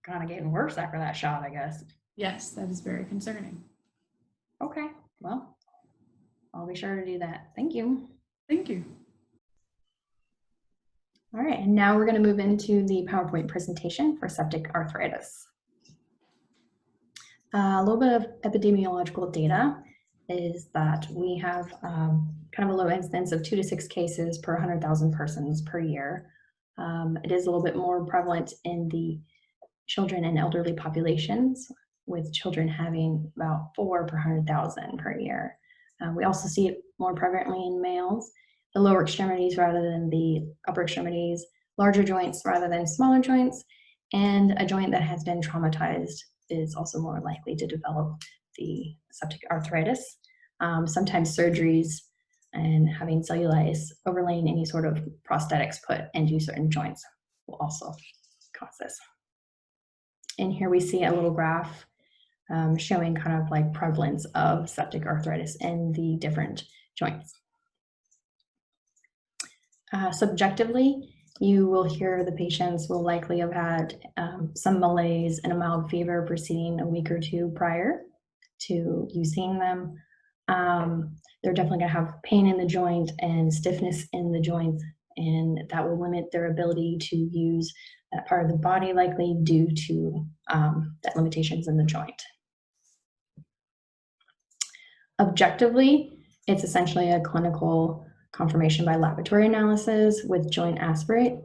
kind of getting worse after that shot, I guess. Yes, that is very concerning. Okay. Well, I'll be sure to do that. Thank you. Thank you. All right, and now we're going to move into the PowerPoint presentation for septic arthritis. A little bit of epidemiological data is that we have kind of a low incidence of 2 to 6 cases per 100,000 persons per year. It is a little bit more prevalent in the children and elderly populations, with children having about 4 per 100,000 per year. We also see it more prevalently in males, the lower extremities rather than the upper extremities, larger joints rather than smaller joints, and a joint that has been traumatized is also more likely to develop the septic arthritis. Sometimes surgeries and having cellulitis overlaying any sort of prosthetics put into certain joints will also cause this. And here we see a little graph showing kind of like prevalence of septic arthritis in the different joints. Subjectively, you will hear the patients will likely have had some malaise and a mild fever preceding a week or two prior to you seeing them. They're definitely going to have pain in the joint and stiffness in the joint, and that will limit their ability to use that part of the body, likely due to that limitations in the joint. Objectively, it's essentially a clinical confirmation by laboratory analysis with joint aspirate.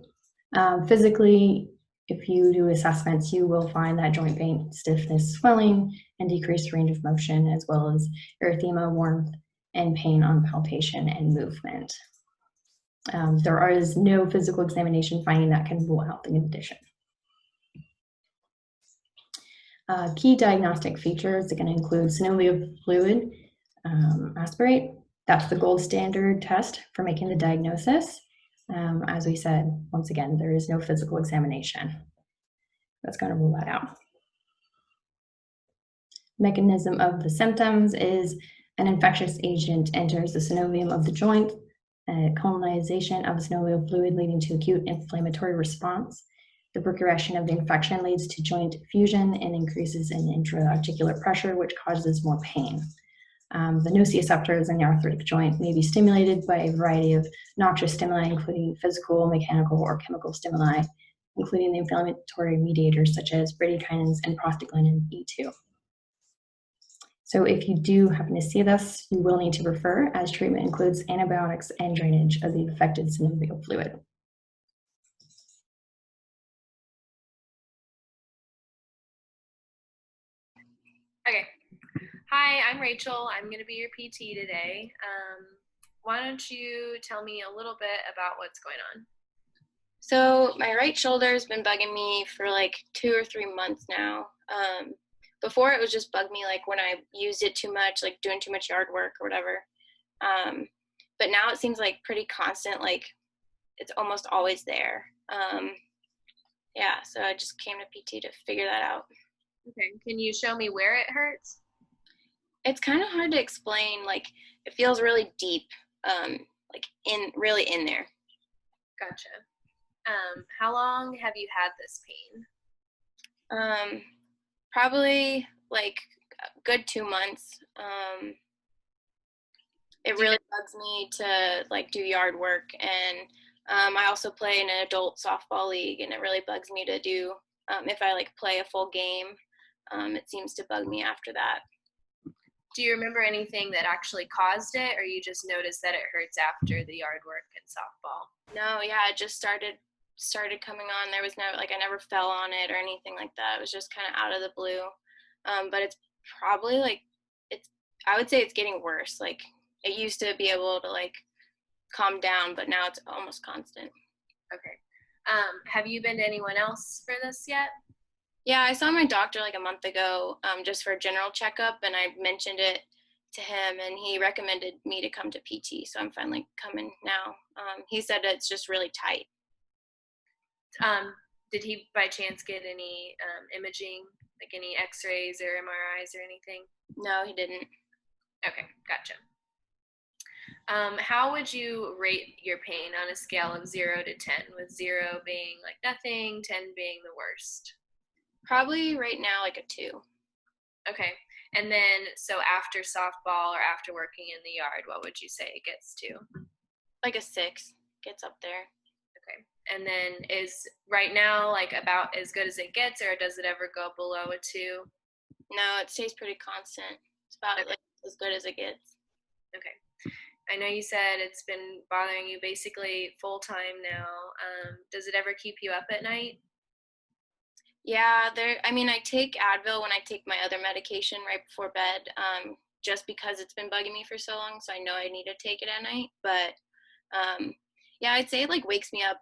Physically, if you do assessments, you will find that joint pain, stiffness, swelling, and decreased range of motion, as well as erythema, warmth, and pain on palpation and movement. There is no physical examination finding that can rule out the condition. Key diagnostic features are going to include synovial fluid aspirate. That's the gold standard test for making the diagnosis. As we said, once again, there is no physical examination. That's going to rule that out. Mechanism of the symptoms is an infectious agent enters the synovium of the joint, colonization of synovial fluid leading to acute inflammatory response. The progression of the infection leads to joint fusion and increases in intra-articular pressure, which causes more pain. The nociceptors in the arthritic joint may be stimulated by a variety of noxious stimuli, including physical, mechanical, or chemical stimuli, including the inflammatory mediators such as bradykinin and prostaglandin E2. So if you do happen to see this, you will need to refer, as treatment includes antibiotics and drainage of the affected synovial fluid. Okay. Hi, I'm Rachel. I'm going to be your PT today. Why don't you tell me a little bit about what's going on? So my right shoulder has been bugging me for like 2 or 3 months now. Before it was just bug me like when I used it too much, like doing too much yard work or whatever. But now it seems like pretty constant, like it's almost always there. Yeah, so I just came to PT to figure that out. Okay. Can you show me where it hurts? It's kind of hard to explain. Like it feels really deep, like really in there. Gotcha. How long have you had this pain? Probably like a good 2 months. It really bugs me to like do yard work, and I also play in an adult softball league, and it really bugs me to do if I like play a full game. It seems to bug me after that. Do you remember anything that actually caused it, or you just noticed that it hurts after the yard work and softball? No, yeah, it just started coming on. There was never like I never fell on it or anything like that. It was just kind of out of the blue. But it's probably like I would say it's getting worse. Like it used to be able to like calm down, but now it's almost constant. Okay. Have you been to anyone else for this yet? Yeah, I saw my doctor like a month ago, just for a general checkup, and I mentioned it to him, and he recommended me to come to PT. So I'm finally coming now. He said it's just really tight. Did he by chance get any imaging, like any X-rays or MRIs or anything? No, he didn't. Okay, gotcha. How would you rate your pain on a scale of 0 to 10, with 0 being like nothing, 10 being the worst? Probably right now like a 2. Okay. And then, so after softball or after working in the yard, what would you say it gets to? Like a 6. Gets up there. Okay. And then is right now like about as good as it gets, or does it ever go below a 2? No, it stays pretty constant. It's about like as good as it gets. Okay. I know you said it's been bothering you basically full time now. Does it ever keep you up at night? Yeah, I take Advil when I take my other medication right before bed, just because it's been bugging me for so long, so I know I need to take it at night. But yeah, I'd say it like wakes me up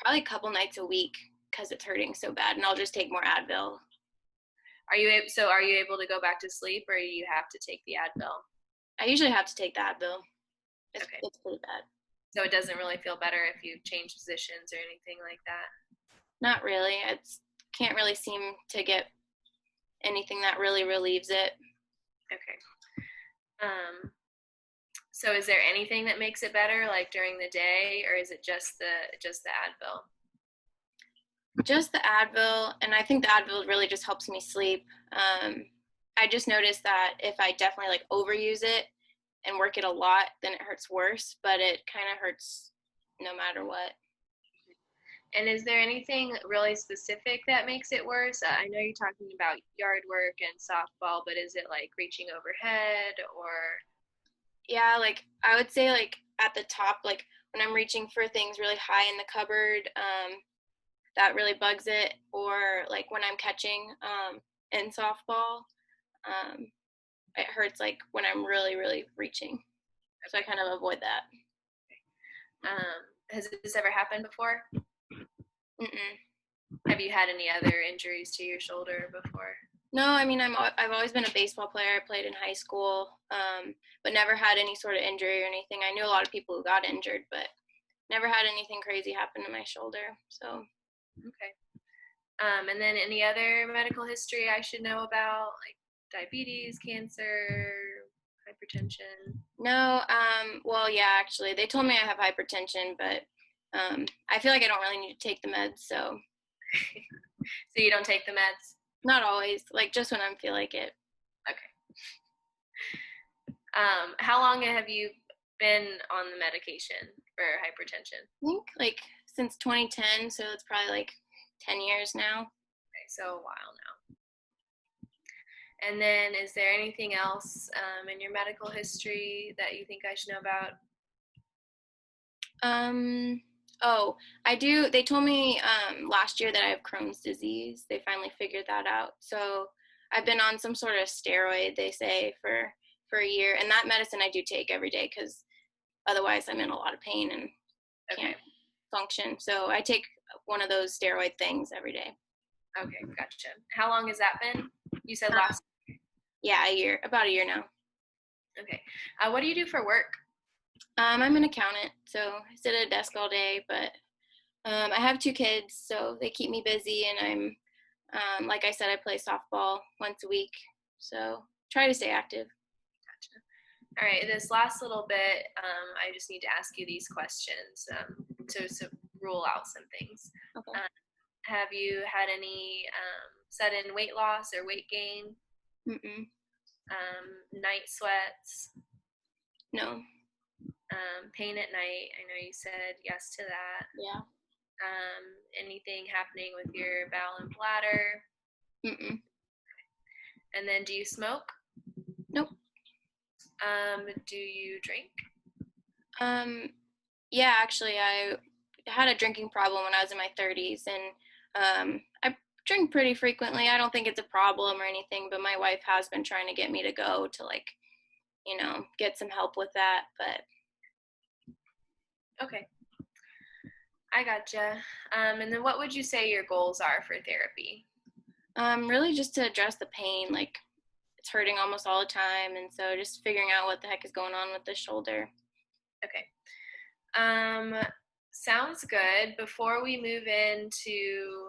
probably a couple nights a week because it's hurting so bad, and I'll just take more Advil. Are you able to go back to sleep, or you have to take the Advil? I usually have to take the Advil. It's pretty bad. So it doesn't really feel better if you change positions or anything like that? Not really. Can't really seem to get anything that really relieves it. Okay. So is there anything that makes it better, like during the day, or is it just the Advil? Just the Advil, and I think the Advil really just helps me sleep. I just noticed that if I definitely like overuse it and work it a lot, then it hurts worse, but it kind of hurts no matter what. And is there anything really specific that makes it worse? I know you're talking about yard work and softball, but is it like reaching overhead or? Yeah, like I would say like at the top, like when I'm reaching for things really high in the cupboard, that really bugs it. Or like when I'm catching in softball, it hurts like when I'm really, really reaching. So I kind of avoid that. Has this ever happened before? Mm-mm. Have you had any other injuries to your shoulder before? No, I've always been a baseball player. I played in high school, but never had any sort of injury or anything. I knew a lot of people who got injured, but never had anything crazy happen to my shoulder. So. Okay. And then any other medical history I should know about, like diabetes, cancer, hypertension? No. Well, yeah, actually, they told me I have hypertension, but I feel like I don't really need to take the meds. So. So you don't take the meds? Not always, like just when I feel like it. Okay. How long have you been on the medication for hypertension? I think like since 2010, so it's probably like 10 years now. Okay, so a while And then is there anything else in your medical history that you think I should know about? Oh, I do. They told me last year that I have Crohn's disease. They finally figured that out. So I've been on some sort of steroid, they say, for a year. And that medicine I do take every day because otherwise I'm in a lot of pain and can't function. So I take one of those steroid things every day. Okay, gotcha. How long has that been? You said last. Yeah, a year, about a year now. Okay. What do you do for work? I'm an accountant, so I sit at a desk all day, but I have 2 kids, so they keep me busy, and I'm, like I said, I play softball once a week, so try to stay active. Gotcha. All right, this last little bit, I just need to ask you these questions to rule out some things. Okay. Have you had any sudden weight loss or weight gain? Mm-mm. Night sweats? No. Pain at night? I know you said yes to that. Yeah. Anything happening with your bowel and bladder? Mm-mm. And then do you smoke? Nope. Do you drink? Yeah, actually, I had a drinking problem when I was in my 30s, and I drink pretty frequently. I don't think it's a problem or anything, but my wife has been trying to get me to go to, like, you know, get some help with that, but. Okay. I gotcha. And then what would you say your goals are for therapy? Really just to address the pain, like it's hurting almost all the time, and so just figuring out what the heck is going on with the shoulder. Okay. Sounds good. Before we move into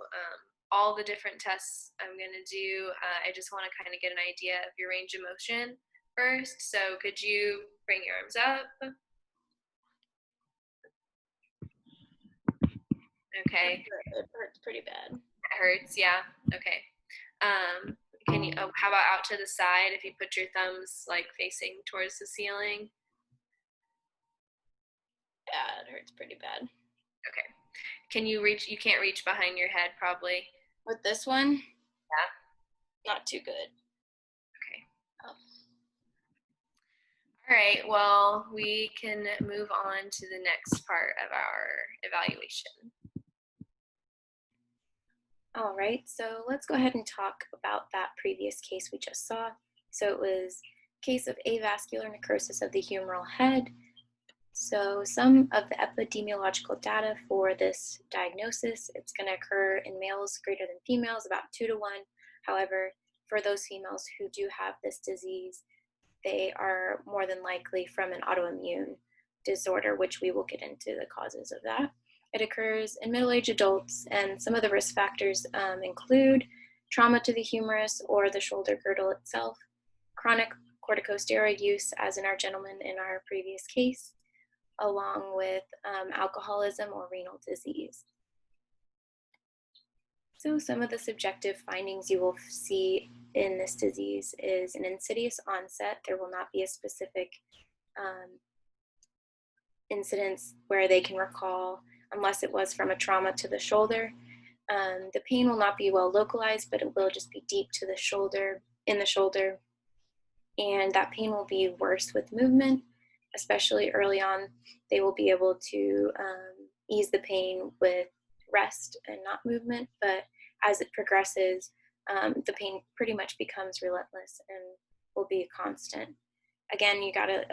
all the different tests I'm going to do, I just want to kind of get an idea of your range of motion first. So could you bring your arms up? Okay. It hurts pretty bad. It hurts, yeah. Okay. Can you? Oh, how about out to the side? If you put your thumbs like facing towards the ceiling. Yeah, it hurts pretty bad. Okay. Can you reach? You can't reach behind your head, probably. With this one? Yeah. Not too good. Okay. Oh. All right. Well, we can move on to the next part of our evaluation. All right, so let's go ahead and talk about that previous case we just saw. So it was a case of avascular necrosis of the humeral head. So some of the epidemiological data for this diagnosis, it's going to occur in males greater than females, about 2 to 1. However, for those females who do have this disease, they are more than likely from an autoimmune disorder, which we will get into the causes of that. It occurs in middle-aged adults, and some of the risk factors include trauma to the humerus or the shoulder girdle itself, chronic corticosteroid use, as in our gentleman in our previous case, along with alcoholism or renal disease. So some of the subjective findings you will see in this disease is an insidious onset. There will not be a specific incidence where they can recall unless it was from a trauma to the shoulder. The pain will not be well localized, but it will just be deep to the shoulder, in the shoulder. And that pain will be worse with movement, especially early on. They will be able to ease the pain with rest and not movement, but as it progresses, the pain pretty much becomes relentless and will be constant. Again, you gotta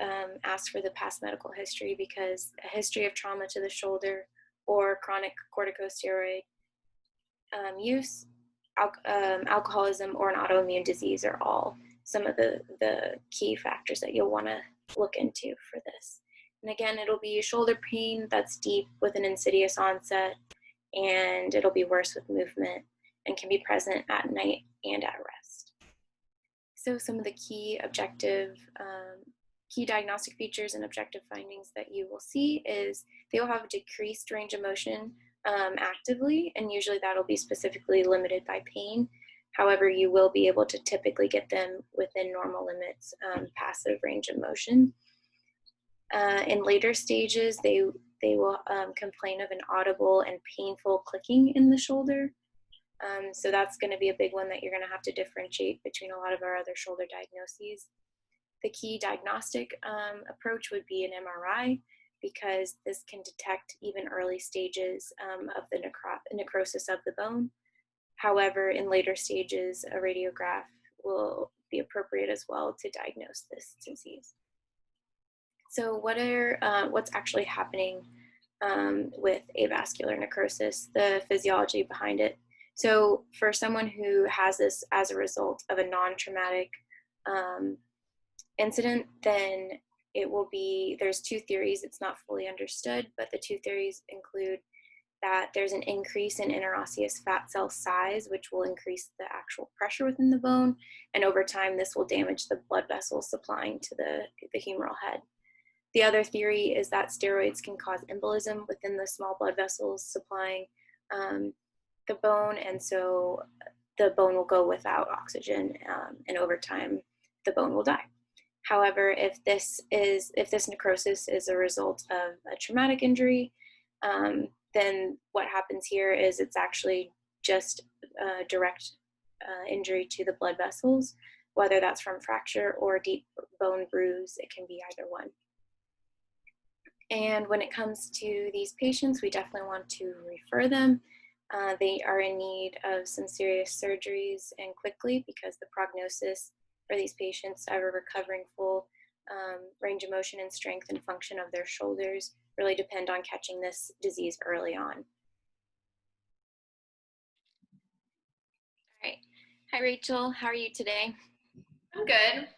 ask for the past medical history, because a history of trauma to the shoulder or chronic corticosteroid use, alcoholism, or an autoimmune disease are all some of the key factors that you'll want to look into for this. And again, it'll be shoulder pain that's deep with an insidious onset, and it'll be worse with movement and can be present at night and at rest. So some of the key objective, key diagnostic features and objective findings that you will see is they will have a decreased range of motion actively, and usually that'll be specifically limited by pain. However, you will be able to typically get them within normal limits, passive range of motion. In later stages, they will complain of an audible and painful clicking in the shoulder. So that's going to be a big one that you're going to have to differentiate between a lot of our other shoulder diagnoses. The key diagnostic approach would be an MRI, because this can detect even early stages of the necrosis of the bone. However, in later stages, a radiograph will be appropriate as well to diagnose this disease. So what's actually happening with avascular necrosis, the physiology behind it? So for someone who has this as a result of a non-traumatic incident, then it will be, there's two theories. It's not fully understood, but the two theories include that there's an increase in interosseous fat cell size, which will increase the actual pressure within the bone. And over time, this will damage the blood vessels supplying to the humeral head. The other theory is that steroids can cause embolism within the small blood vessels supplying the bone. And so the bone will go without oxygen, and over time, the bone will die. However, if this necrosis is a result of a traumatic injury, then what happens here is it's actually just a direct injury to the blood vessels, whether that's from fracture or deep bone bruise. It can be either one. And when it comes to these patients, we definitely want to refer them. They are in need of some serious surgeries and quickly, because the prognosis for these patients ever recovering full range of motion and strength and function of their shoulders really depend on catching this disease early on. All right. Hi, Rachel. How are you today? I'm good.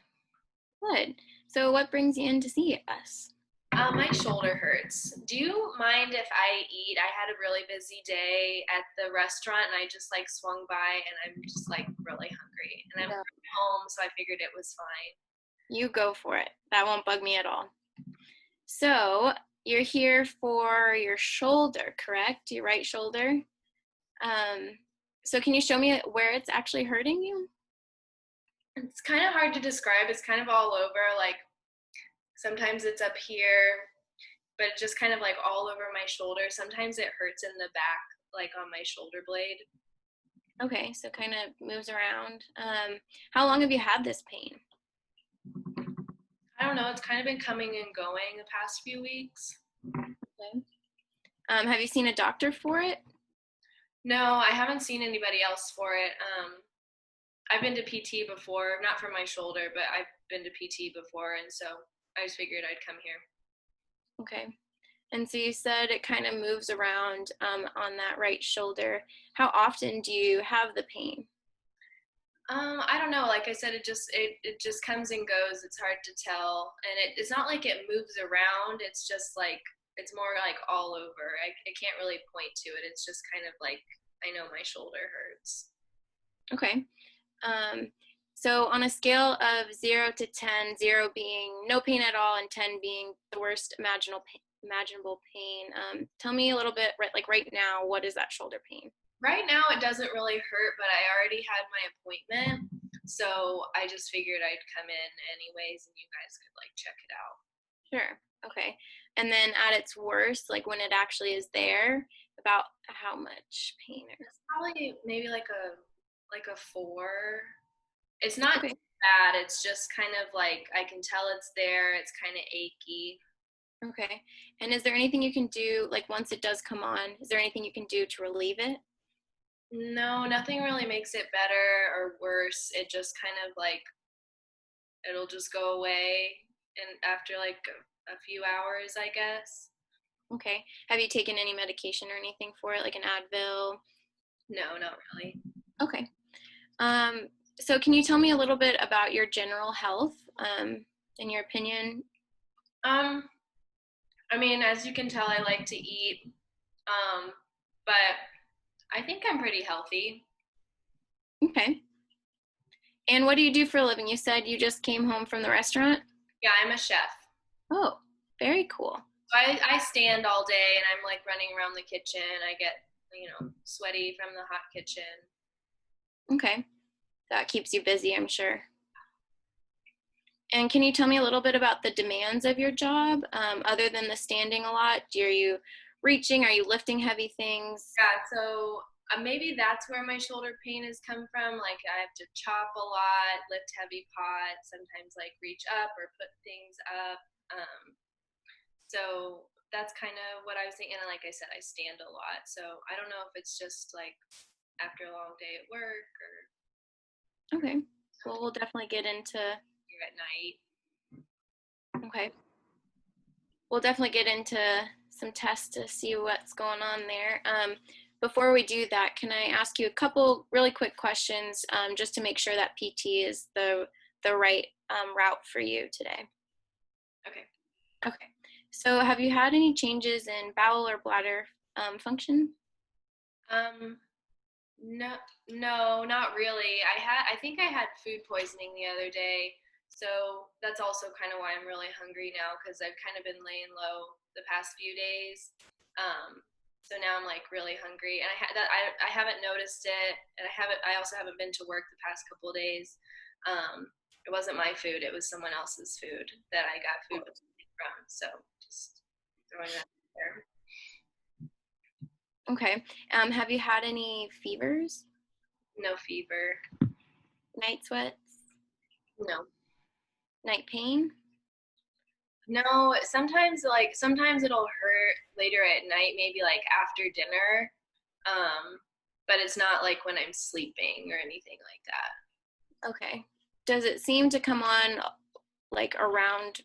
Good. So what brings you in to see us? My shoulder hurts. Do you mind if I eat? I had a really busy day at the restaurant, and I just like swung by, and I'm just like really hungry. And I'm home, so I figured it was fine. You go for it. That won't bug me at all. So you're here for your shoulder, correct? Your right shoulder. So can you show me where it's actually hurting you? It's kind of hard to describe. It's kind of all over. Like sometimes it's up here, but just kind of like all over my shoulder. Sometimes it hurts in the back, like on my shoulder blade. Okay, so kind of moves around. How long have you had this pain? I don't know. It's kind of been coming and going the past few weeks. Okay. Have you seen a doctor for it? No, I haven't seen anybody else for it. I've been to PT before, not for my shoulder, but I've been to PT before, and so I just figured I'd come here. Okay. And so you said it kind of moves around on that right shoulder. How often do you have the pain? I don't know. Like I said, it just comes and goes. It's hard to tell, and it's not like it moves around. It's just like it's more like all over. I can't really point to it. It's just kind of like I know my shoulder hurts. Okay. So on a scale of 0 to 10, 0 being no pain at all and 10 being the worst imaginable pain, tell me a little bit, like right now, what is that shoulder pain? Right now it doesn't really hurt, but I already had my appointment, so I just figured I'd come in anyways and you guys could like check it out. Sure. Okay. And then at its worst, like when it actually is there, about how much pain is? It's probably maybe like a 4. It's not okay. bad. It's just kind of like I can tell it's there. It's kind of achy. Okay. And is there anything you can do, like once it does come on, is there anything you can do to relieve it? No, nothing really makes it better or worse. It just kind of like, it'll just go away and after like a few hours, I guess. Okay. Have you taken any medication or anything for it, like an Advil? No, not really. Okay. So can you tell me a little bit about your general health, in your opinion? I mean, as you can tell, I like to eat, but I think I'm pretty healthy. Okay. And what do you do for a living? You said you just came home from the restaurant? Yeah, I'm a chef. Oh, very cool. So I stand all day and I'm like running around the kitchen. I get, sweaty from the hot kitchen. Okay. That keeps you busy, I'm sure. And can you tell me a little bit about the demands of your job? Other than the standing a lot, are you reaching? Are you lifting heavy things? Yeah, so maybe that's where my shoulder pain has come from. Like I have to chop a lot, lift heavy pots, sometimes like reach up or put things up. So that's kind of what I was thinking. And like I said, I stand a lot. So I don't know if it's just like after a long day at work or Okay. Well, we'll definitely get into. here at night. Okay. We'll definitely get into some tests to see what's going on there. Before we do that, can I ask you a couple really quick questions just to make sure that PT is the right route for you today? Okay. Okay. So have you had any changes in bowel or bladder function? No, not really. I think I had food poisoning the other day. So that's also kind of why I'm really hungry now, because I've kind of been laying low the past few days. So now I'm like really hungry, and I haven't noticed it, and I also haven't been to work the past couple of days. It wasn't my food; it was someone else's food that I got food from. So just throwing that out there. Okay. Have you had any fevers? No fever. Night sweats? No. Night pain? No, sometimes it'll hurt later at night, maybe like after dinner. But it's not like when I'm sleeping or anything like that. Okay. Does it seem to come on like around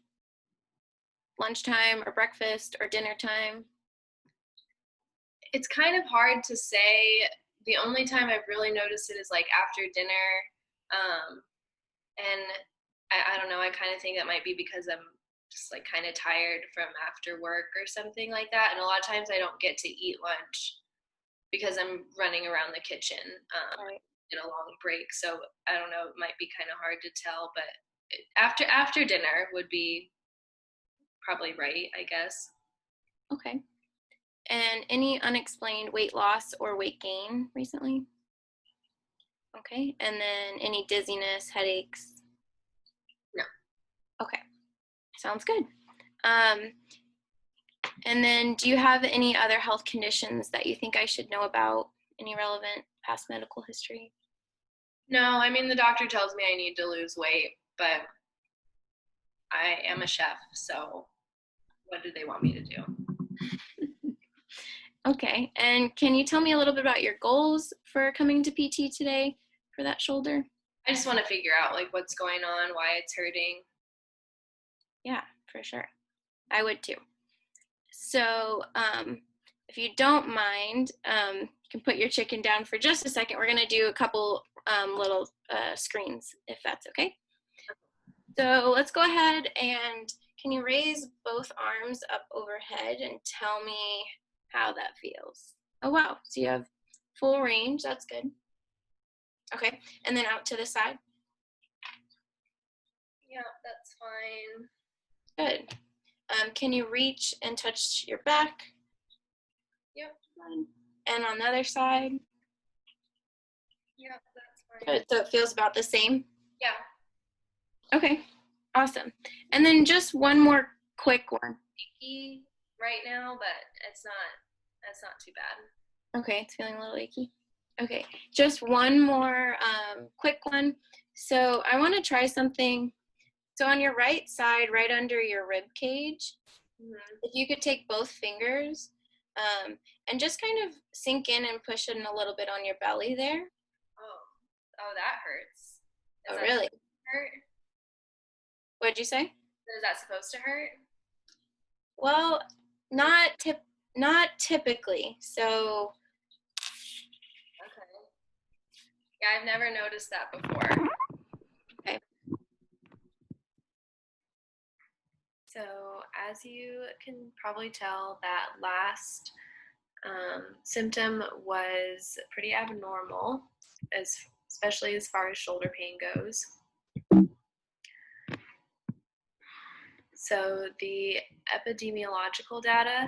lunchtime or breakfast or dinner time? It's kind of hard to say. The only time I've really noticed it is like after dinner. And I don't know, I kind of think that might be because I'm just like kind of tired from after work or something like that. And a lot of times I don't get to eat lunch because I'm running around the kitchen in a long break. So I don't know, it might be kind of hard to tell, but after dinner would be probably right, I guess. Okay. And any unexplained weight loss or weight gain recently? Okay. And then any dizziness, headaches? No. Okay. Sounds good. And then do you have any other health conditions that you think I should know about? Any relevant past medical history? No, I mean, the doctor tells me I need to lose weight, but I am a chef, so what do they want me to do? Okay. And can you tell me a little bit about your goals for coming to PT today for that shoulder? I just want to figure out like what's going on, why it's hurting. Yeah, for sure. I would too. So if you don't mind, you can put your chicken down for just a second. We're going to do a couple little screens, if that's okay. So let's go ahead and can you raise both arms up overhead and tell me how that feels? Oh, wow. So you have full range. That's good. Okay. And then out to the side. Yeah, that's fine. Good. Can you reach and touch your back? Yep. And on the other side? Yeah, that's fine. Good. So it feels about the same? Yeah. Okay. Awesome. And then just one more quick one. Achy right now, but that's not too bad. Okay, it's feeling a little achy. Okay, just one more quick one. So I want to try something. So on your right side, right under your rib cage, if you could take both fingers and just kind of sink in and push in a little bit on your belly there. Oh, that hurts. Oh, really? Hurt? What'd you say? Is that supposed to hurt? Well, not typically. So. Okay. Yeah, I've never noticed that before. Okay. So as you can probably tell, that last symptom was pretty abnormal, especially as far as shoulder pain goes. So the epidemiological data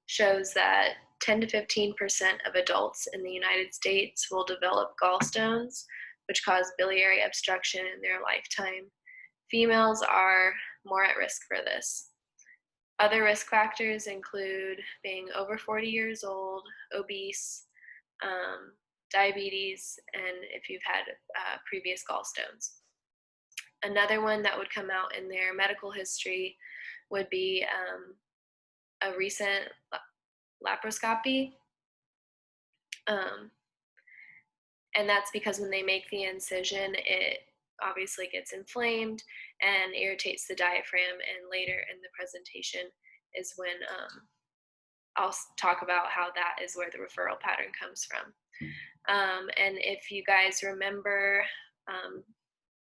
shows that 10 to 15% of adults in the United States will develop gallstones, which cause biliary obstruction in their lifetime. Females are more at risk for this. Other risk factors include being over 40 years old, obese, diabetes, and if you've had previous gallstones. Another one that would come out in their medical history would be a recent laparoscopy. And that's because when they make the incision, it obviously gets inflamed and irritates the diaphragm. And later in the presentation is when I'll talk about how that is where the referral pattern comes from. And if you guys remember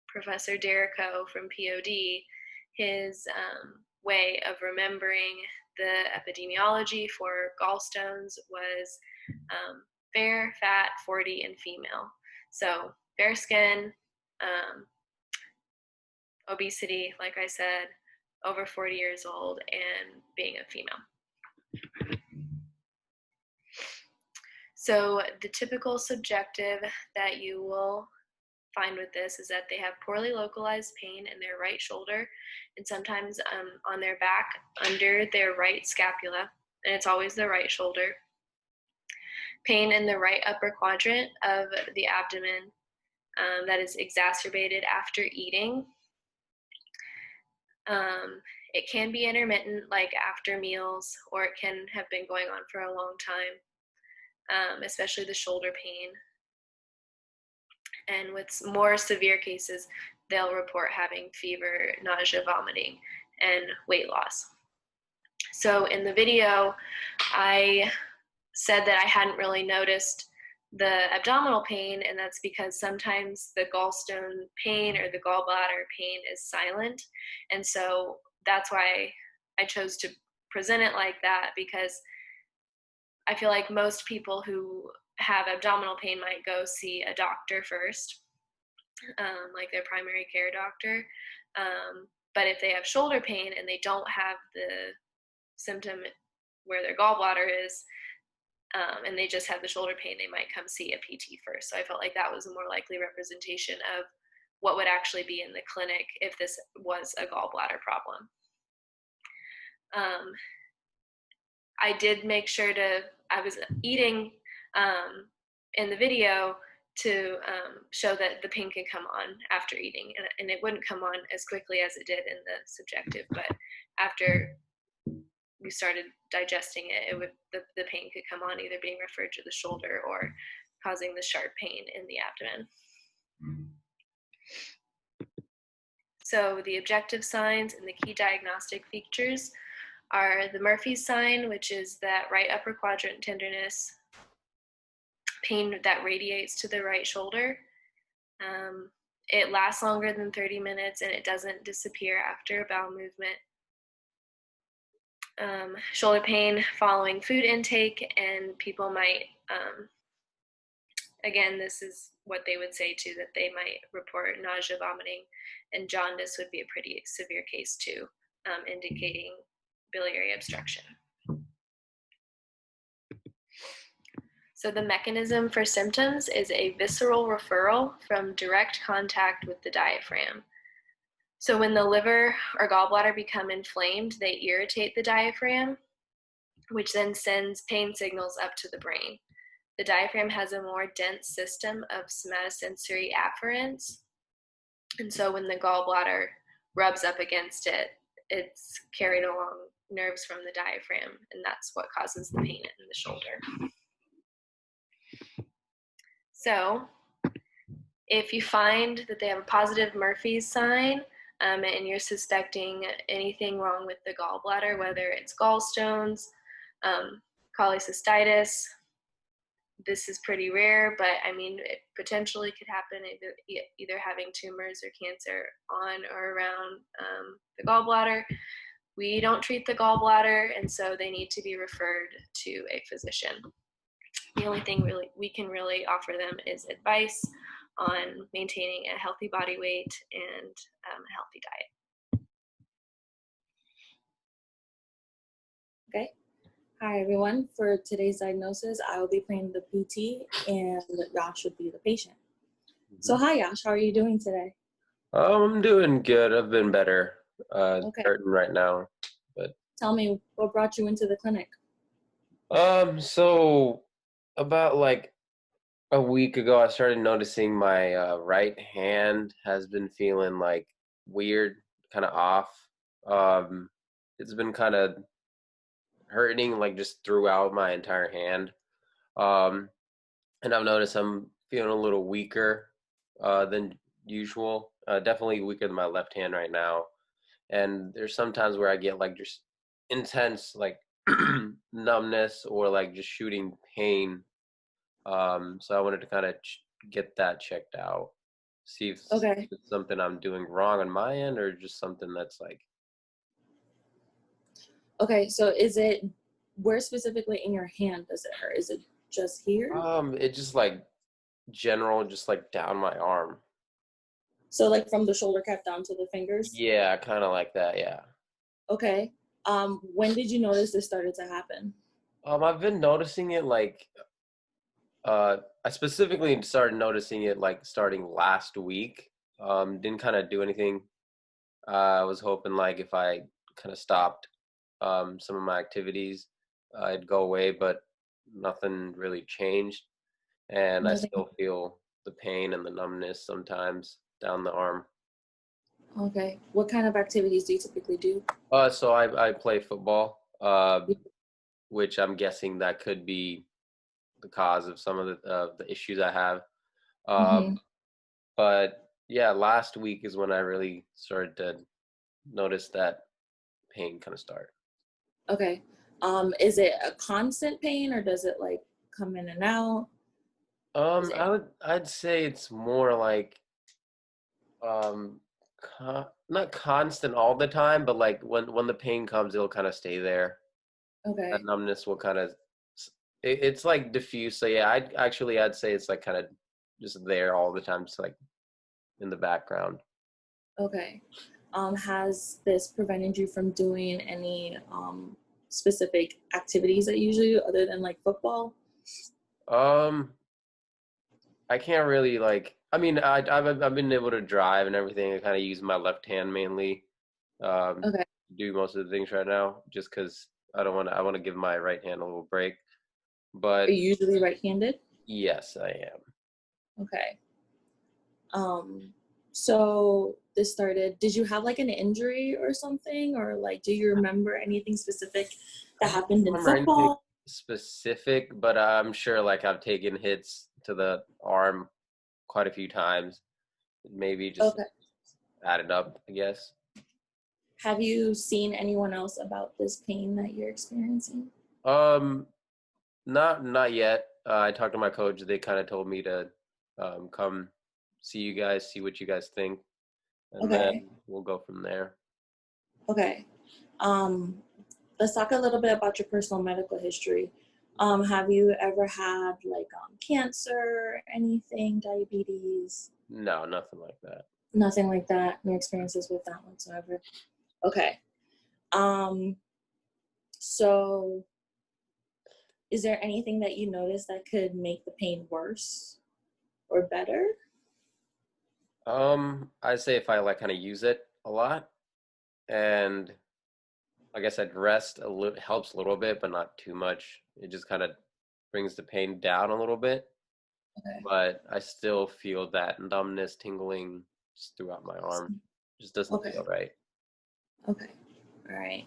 Professor Derrico from POD, his way of remembering the epidemiology for gallstones was fair, fat, 40, and female. So fair skin, obesity, like I said, over 40 years old, and being a female. So the typical subjective that you will find with this is that they have poorly localized pain in their right shoulder and sometimes on their back under their right scapula, and it's always the right shoulder. Pain in the right upper quadrant of the abdomen that is exacerbated after eating. It can be intermittent, like after meals, or it can have been going on for a long time, especially the shoulder pain. And with more severe cases, they'll report having fever, nausea, vomiting, and weight loss. So in the video, I said that I hadn't really noticed the abdominal pain, and that's because sometimes the gallstone pain or the gallbladder pain is silent. And so that's why I chose to present it like that, because I feel like most people who have abdominal pain might go see a doctor first, like their primary care doctor. But if they have shoulder pain and they don't have the symptom where their gallbladder is, and they just have the shoulder pain, they might come see a PT first. So I felt like that was a more likely representation of what would actually be in the clinic if this was a gallbladder problem. I did make sure I was eating in the video to show that the pain can come on after eating, and it wouldn't come on as quickly as it did in the subjective, but after we started digesting it, the pain could come on, either being referred to the shoulder or causing the sharp pain in the abdomen. So the objective signs and the key diagnostic features are the Murphy's sign, which is that right upper quadrant tenderness, pain that radiates to the right shoulder. It lasts longer than 30 minutes and it doesn't disappear after a bowel movement. Shoulder pain following food intake, and people might, again, this is what they would say too, that they might report nausea, vomiting, and jaundice would be a pretty severe case too, indicating biliary obstruction. So the mechanism for symptoms is a visceral referral from direct contact with the diaphragm. So when the liver or gallbladder become inflamed, they irritate the diaphragm, which then sends pain signals up to the brain. The diaphragm has a more dense system of somatosensory afferents. And so when the gallbladder rubs up against it, it's carried along nerves from the diaphragm, and that's what causes the pain in the shoulder. So if you find that they have a positive Murphy's sign, and you're suspecting anything wrong with the gallbladder, whether it's gallstones, cholecystitis, this is pretty rare, but I mean, it potentially could happen either having tumors or cancer on or around the gallbladder. We don't treat the gallbladder, and so they need to be referred to a physician. The only thing we can really offer them is advice on maintaining a healthy body weight and a healthy diet. Okay. Hi, everyone. For today's diagnosis, I will be playing the PT, and Yash would be the patient. So hi, Yash. How are you doing today? I'm doing good. I've been better. Okay. Hurting right now, but Tell me, what brought you into the clinic? so About like a week ago, I started noticing my right hand has been feeling like weird, kind of off. Um, it's been kind of hurting like just throughout my entire hand. Um, and I've noticed I'm feeling a little weaker than usual. Definitely weaker than my left hand right now. And there's sometimes where I get like just intense like numbness or like just shooting pain. So I wanted to kind of get that checked out, see if Okay. it's something I'm doing wrong on my end or just something that's like Okay, so is it where specifically in your hand does it hurt? Is it just here? it just like general, just like down my arm. So like from the shoulder cap down to the fingers? Yeah, kind of like that. Yeah. Okay. When did you notice this started to happen? I've been noticing it like I specifically started noticing it like starting last week. Didn't kind of do anything. I was hoping like if I kind of stopped some of my activities, it'd go away, but nothing really changed, and I Nothing. still feel the pain and the numbness sometimes down the arm. Okay. What kind of activities do you typically do? So I play football, which I'm guessing that could be the cause of some of the issues I have. Mm-hmm. But yeah, last week is when I really started to notice that pain kind of start. Okay. Is it a constant pain or does it like come in and out? Is it I'd say it's more like um not constant all the time, but like when the pain comes, it'll kind of stay there. That okay? numbness will kind of it's like diffuse. So yeah, I'd say it's like kind of just there all the time, just like in the background. Okay. Has this prevented you from doing any specific activities that you usually do other than like football? Um, I can't really like. I mean, I've been able to drive and everything. I kind of use my left hand mainly. Um, Okay. do most of the things right now, just because I don't want to. I want to give my right hand a little break. Are But you usually right-handed? yes, I am. Okay. So this started, did you have like an injury or something? Or like, do you remember anything specific I that don't happened in remember anything football? specific, but I'm sure like I've taken hits to the arm quite a few times. Maybe just Okay. added up, I guess. Have you seen anyone else about this pain that you're experiencing? Um, not yet. I talked to my coach. They kind of told me to come see you guys, see what you guys think, and then Okay. we'll go from there. Okay. Um, let's talk a little bit about your personal medical history. Have you ever had like cancer, anything, diabetes? No, nothing like that. Nothing like that. No experiences with that whatsoever. Okay. So is there anything that you notice that could make the pain worse or better? I'd say if I like kind of use it a lot, and I guess I'd rest a little helps a little bit, but not too much. It just kind of brings the pain down a little bit, Okay. but I still feel that numbness, tingling just throughout my arm. Just doesn't Okay. feel right. Okay. All right.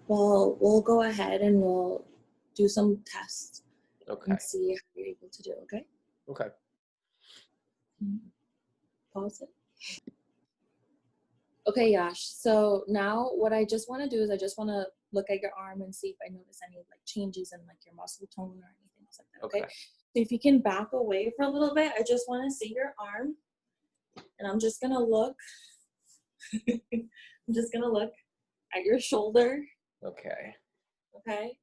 Well, we'll go ahead and we'll do some tests Okay. and see how you're able to do, okay? Okay. Pause it. Okay, Yash. So now what I just want to do is I just want to look at your arm and see if I notice any like changes in like your muscle tone or anything else like that, okay? So if you can back away for a little bit, I just want to see your arm. And I'm just going to look. I'm just going to look at your shoulder, Okay. okay?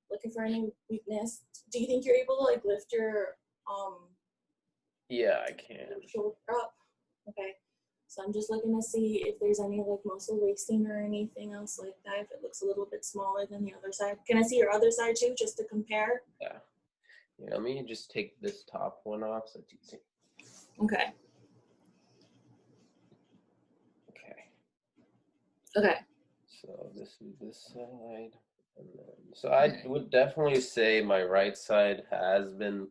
Looking for any weakness. Do you think you're able to like lift your Yeah, I can. shoulder up? Okay. So I'm just looking to see if there's any like muscle wasting or anything else like that, if it looks a little bit smaller than the other side. Can I see your other side too, just to compare? Yeah. Yeah, let me just take this top one off so it's easy. Okay. Okay. Okay. So this is this side. So I would definitely say my right side has been,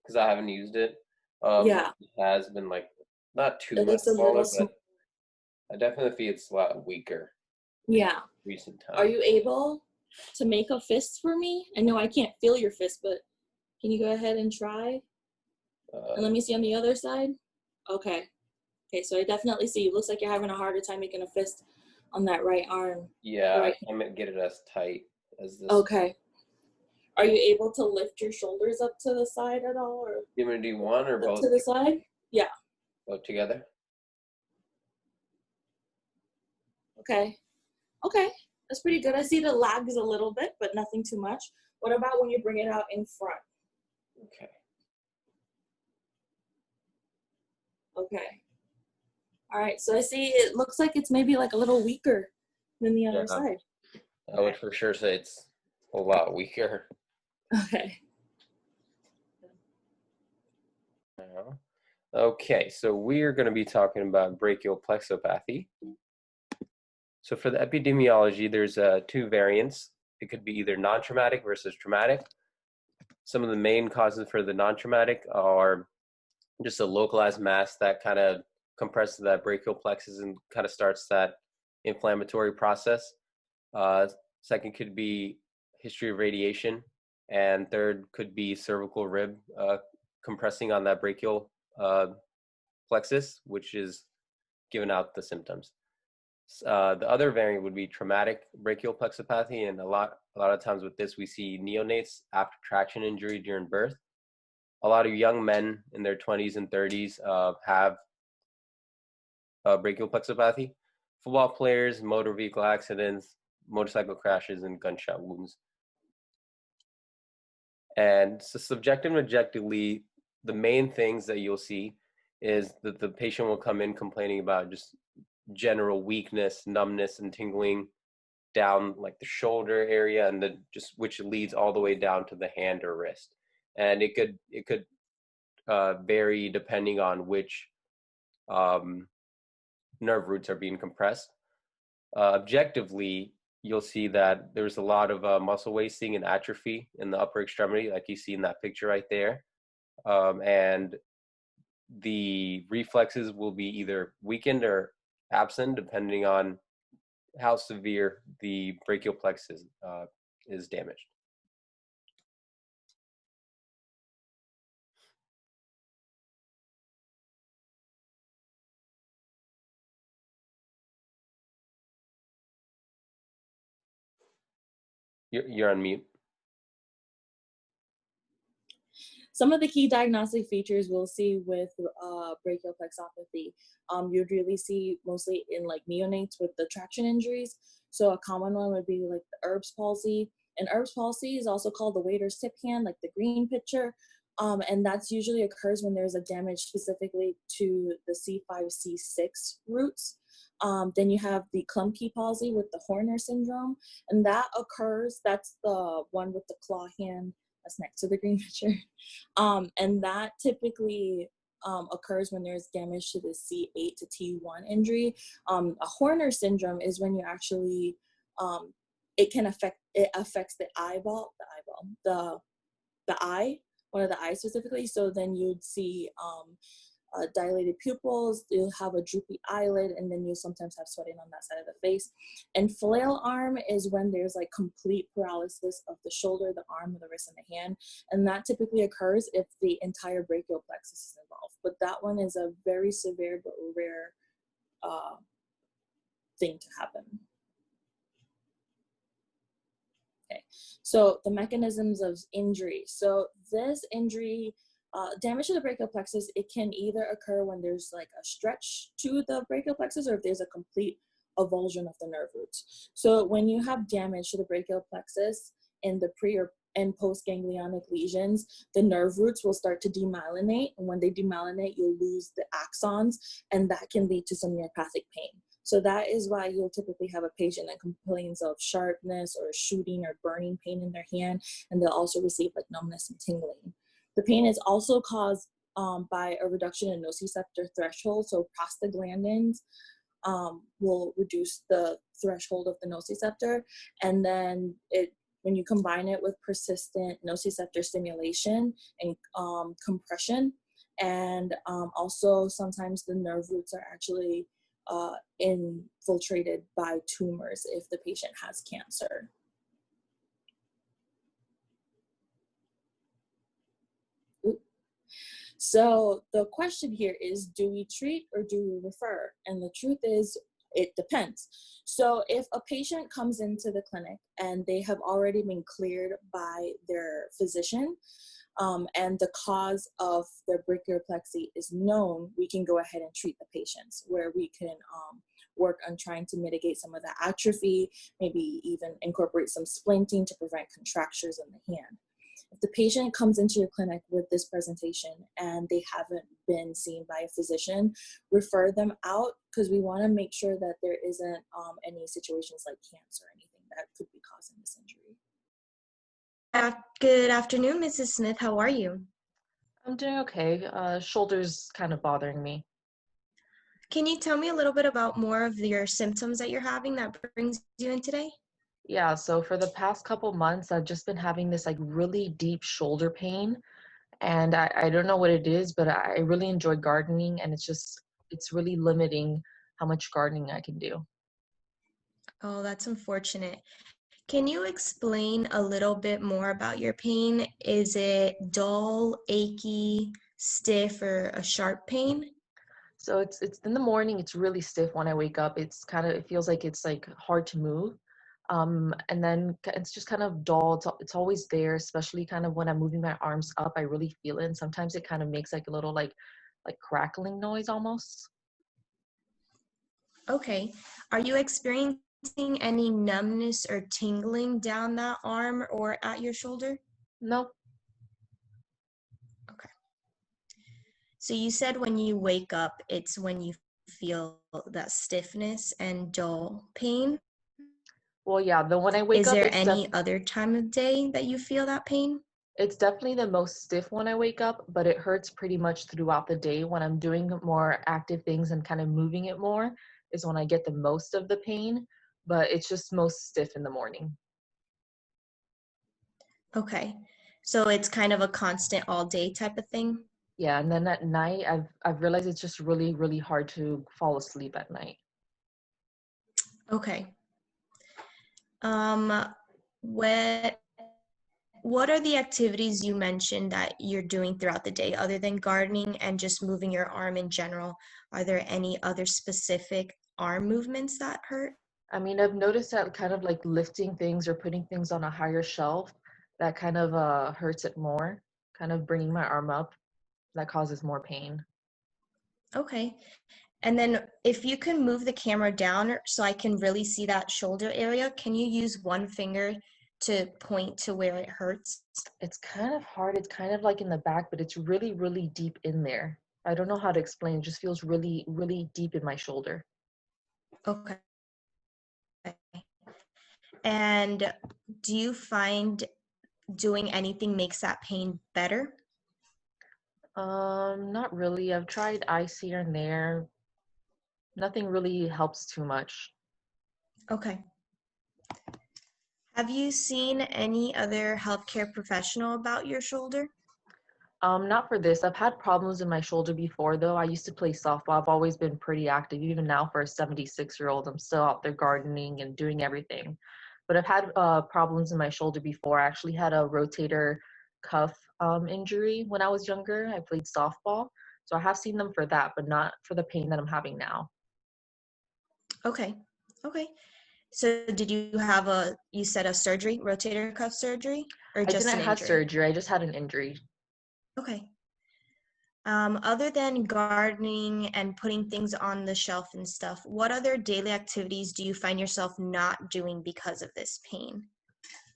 because I haven't used it, Yeah, it has been like not too it much looks a smaller, little but I definitely feel it's a lot weaker in yeah. recent Are time. you able to make a fist for me? I know I can't feel your fist, but can you go ahead and try? And let me see on the other side. Okay. Okay, so I definitely see. It looks like you're having a harder time making a fist on that right arm. Yeah, Right. I can't get it as tight as this. Okay. Are you able to lift your shoulders up to the side at all, or You want me to do one or up both? to the side? Yeah. Both together? Okay. Okay. That's pretty good. I see the lags a little bit, but nothing too much. What about when you bring it out in front? Okay. Okay. All right. So I see it looks like it's maybe like a little weaker than the other side. I would for sure say it's a lot weaker. Okay. Okay, so we are going to be talking about brachial plexopathy. So for the epidemiology, there's two variants. It could be either non-traumatic versus traumatic. Some of the main causes for the non-traumatic are just a localized mass that kind of compresses that brachial plexus and kind of starts that inflammatory process. Second could be history of radiation. And third could be cervical rib compressing on that brachial plexus, which is giving out the symptoms. The other variant would be traumatic brachial plexopathy, and a lot of times with this we see neonates after traction injury during birth. A lot of young men in their 20s and 30s have brachial plexopathy. Football players, motor vehicle accidents, motorcycle crashes, and gunshot wounds. And so subjective and objectively, the main things that you'll see is that the patient will come in complaining about just general weakness, numbness, and tingling down like the shoulder area, and the just which leads all the way down to the hand or wrist. And it could vary depending on which nerve roots are being compressed. Objectively, you'll see that there's a lot of muscle wasting and atrophy in the upper extremity, like you see in that picture right there. And the reflexes will be either weakened or absent, depending on how severe the brachial plexus is damaged. You're on mute. Some of the key diagnostic features we'll see with brachial plexopathy, you'd really see mostly in like neonates with the traction injuries. So a common one would be like the Erb's palsy. And Erb's palsy is also called the waiter's tip hand, like the green picture. And that's usually occurs when there's a damage specifically to the C5, C6 roots. Then you have the clumkey palsy with the Horner syndrome. And that occurs, that's the one with the claw hand that's next to the green picture. And that typically occurs when there's damage to the C8 to T1 injury. A Horner syndrome is when you actually, it affects the eye, one of the eyes specifically. So then you'd see dilated pupils, you'll have a droopy eyelid, and then you'll sometimes have sweating on that side of the face. And flail arm is when there's like complete paralysis of the shoulder, the arm, the wrist, and the hand. And that typically occurs if the entire brachial plexus is involved. But that one is a very severe but rare thing to happen. Okay, so the mechanisms of injury. So this injury, damage to the brachial plexus, it can either occur when there's like a stretch to the brachial plexus or if there's a complete avulsion of the nerve roots. So when you have damage to the brachial plexus in the pre or and post-ganglionic lesions, the nerve roots will start to demyelinate. And when they demyelinate, you'll lose the axons, and that can lead to some neuropathic pain. So that is why you'll typically have a patient that complains of sharpness or shooting or burning pain in their hand, and they'll also receive like numbness and tingling. The pain is also caused by a reduction in nociceptor threshold. So prostaglandins will reduce the threshold of the nociceptor, and then it when you combine it with persistent nociceptor stimulation and compression, and also sometimes the nerve roots are actually infiltrated by tumors if the patient has cancer. So the question here is, do we treat or do we refer? And the truth is, it depends. So if a patient comes into the clinic and they have already been cleared by their physician, and the cause of their brachiorplexy is known, we can go ahead and treat the patients, where we can work on trying to mitigate some of the atrophy, maybe even incorporate some splinting to prevent contractures in the hand. If the patient comes into your clinic with this presentation and they haven't been seen by a physician, refer them out, because we want to make sure that there isn't any situations like cancer or anything that could be causing this injury. Good afternoon, Mrs. Smith. How are you? I'm doing okay. Shoulder's kind of bothering me. Can you tell me a little bit about more of your symptoms that you're having that brings you in today? Yeah, so for the past couple months, I've just been having this like really deep shoulder pain. And I don't know what it is, but I really enjoy gardening, and it's really limiting how much gardening I can do. Oh, that's unfortunate. Can you explain a little bit more about your pain? Is it dull, achy, stiff, or a sharp pain? So it's in the morning, it's really stiff when I wake up. It feels like it's like hard to move. And then it's just kind of dull. It's always there, especially kind of when I'm moving my arms up, I really feel it. And sometimes it kind of makes like a little like crackling noise almost. Okay. Are you experiencing any numbness or tingling down that arm or at your shoulder? No. Okay. So you said when you wake up, it's when you feel that stiffness and dull pain. Well, yeah, when I wake Is up, there any other time of day that you feel that pain? it's definitely the most stiff when I wake up, but it hurts pretty much throughout the day. When I'm doing more active things and kind of moving it more is when I get the most of the pain, but it's just most stiff in the morning. Okay. So it's kind of a constant all day type of thing? Yeah, and then at night, I've realized it's just really, really hard to fall asleep at night. Okay. What are the activities you mentioned that you're doing throughout the day other than gardening and just moving your arm in general? Are there any other specific arm movements that hurt? I mean, I've noticed that kind of like lifting things or putting things on a higher shelf, that kind of hurts it more, kind of bringing my arm up, that causes more pain. Okay. And then if you can move the camera down so I can really see that shoulder area, can you use one finger to point to where it hurts? It's kind of hard. It's kind of like in the back, but it's really, really deep in there. I don't know how to explain. It just feels really, really deep in my shoulder. Okay. And do you find doing anything makes that pain better? Not really. I've tried ice here and there. Nothing really helps too much. Okay. Have you seen any other healthcare professional about your shoulder? Not for this. I've had problems in my shoulder before, though. I used to play softball. I've always been pretty active. Even now, for a 76-year-old, I'm still out there gardening and doing everything. But I've had problems in my shoulder before. I actually had a rotator cuff injury when I was younger. I played softball. So I have seen them for that, but not for the pain that I'm having now. Okay. Okay. So did you have you said a surgery, rotator cuff surgery, or I just didn't an have injury? surgery. I just had an injury. Okay. Other than gardening and putting things on the shelf and stuff, what other daily activities do you find yourself not doing because of this pain?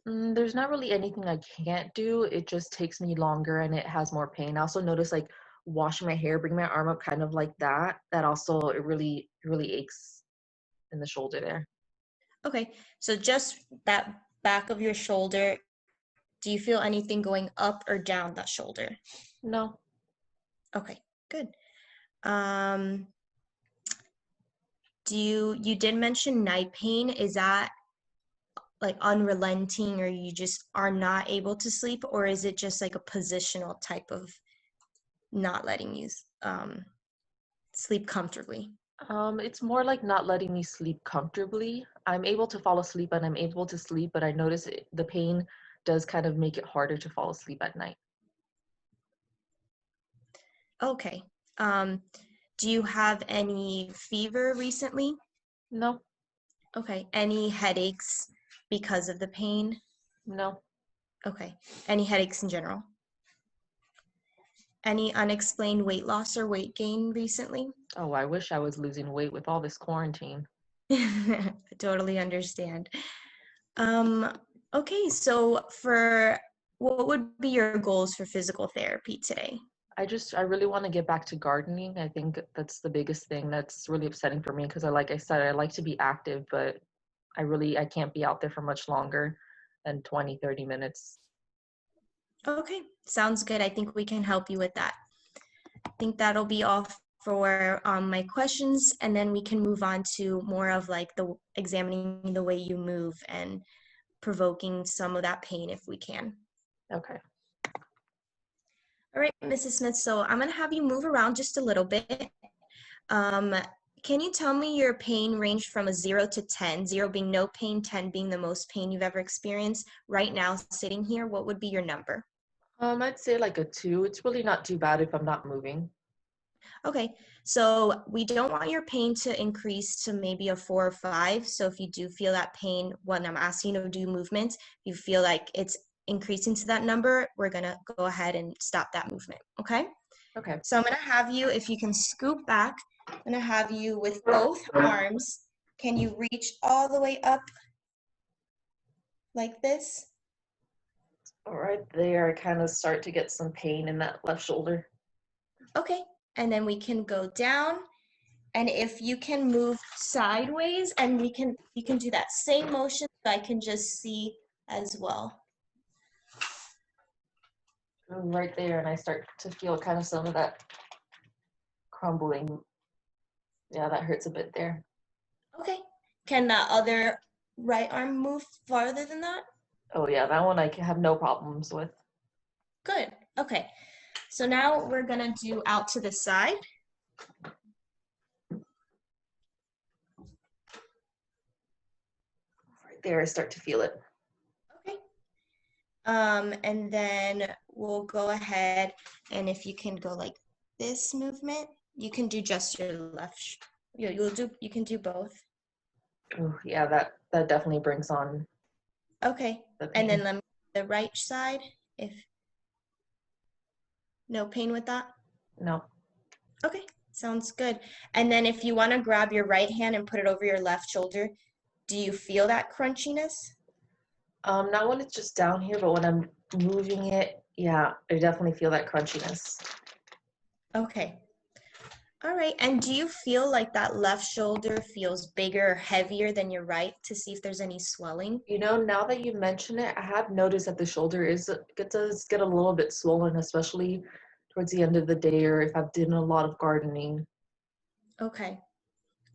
There's not really anything I can't do. It just takes me longer and it has more pain. I also notice like washing my hair, bring my arm up kind of like that. That also, it really, really aches in the shoulder there. Okay, so just that back of your shoulder, do you feel anything going up or down that shoulder? No. Okay, good. You did mention night pain. Is that like unrelenting, or you just are not able to sleep, or is it just like a positional type of not letting you sleep comfortably? It's more like not letting me sleep comfortably. I'm able to fall asleep and I'm able to sleep, but I notice the pain does kind of make it harder to fall asleep at night. Okay. Do you have any fever recently? No, Okay. Any headaches because of the pain? no, Okay. Any headaches in general? Any unexplained weight loss or weight gain recently? oh, I wish I was losing weight with all this quarantine. I totally understand. Okay, so what would be your goals for physical therapy today? I really want to get back to gardening. I think that's the biggest thing that's really upsetting for me because like I said, I like to be active, but I can't be out there for much longer than 20, 30 minutes. Okay, sounds good. I think we can help you with that. I think that'll be all for my questions, and then we can move on to more of like the examining the way you move and provoking some of that pain if we can. Okay. All right, Mrs. Smith, so I'm going to have you move around just a little bit. Can you tell me your pain ranged from a 0 to 10, 0 being no pain, 10 being the most pain you've ever experienced? Right now, sitting here, what would be your number? I'd say like a 2. It's really not too bad if I'm not moving. Okay, so we don't want your pain to increase to maybe a 4 or 5. So if you do feel that pain when I'm asking you to do movements, if you feel like it's increasing to that number, we're gonna go ahead and stop that movement, okay? Okay. So I'm gonna have you, if you can scoop back, I'm gonna have you with both arms. Can you reach all the way up like this? All right there, I kind of start to get some pain in that left shoulder. Okay, and then we can go down. And if you can move sideways, and you can do that same motion so I can just see as well. Right there, and I start to feel kind of some of that crumbling. Yeah, that hurts a bit there. Okay, can that other right arm move farther than that? Oh yeah, that one I can have no problems with. Good, okay. So now we're gonna do out to the side. Right there, I start to feel it. Okay. And then we'll go ahead, and if you can go like this movement, you can do just your left. You can do both. Oh yeah, that definitely brings on. Okay. And then let me the right side. If no pain with that. No. Okay, sounds good. And then if you want to grab your right hand and put it over your left shoulder, do you feel that crunchiness? Not when it's just down here, but when I'm moving it, yeah, I definitely feel that crunchiness. Okay. All right. And do you feel like that left shoulder feels bigger or heavier than your right, to see if there's any swelling? You know, now that you mention it, I have noticed that the shoulder does get a little bit swollen, especially towards the end of the day or if I've done a lot of gardening. Okay.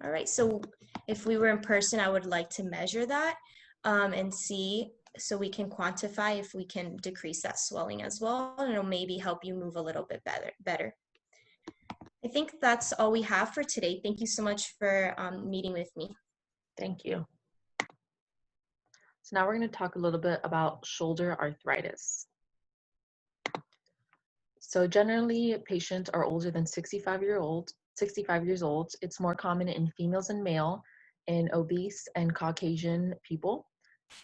All right. So if we were in person, I would like to measure that and see, so we can quantify if we can decrease that swelling as well, and it'll maybe help you move a little bit better. I think that's all we have for today. Thank you so much for meeting with me. Thank you. So now we're going to talk a little bit about shoulder arthritis. So generally, patients are older than 65 years old. It's more common in females and male, in obese and Caucasian people.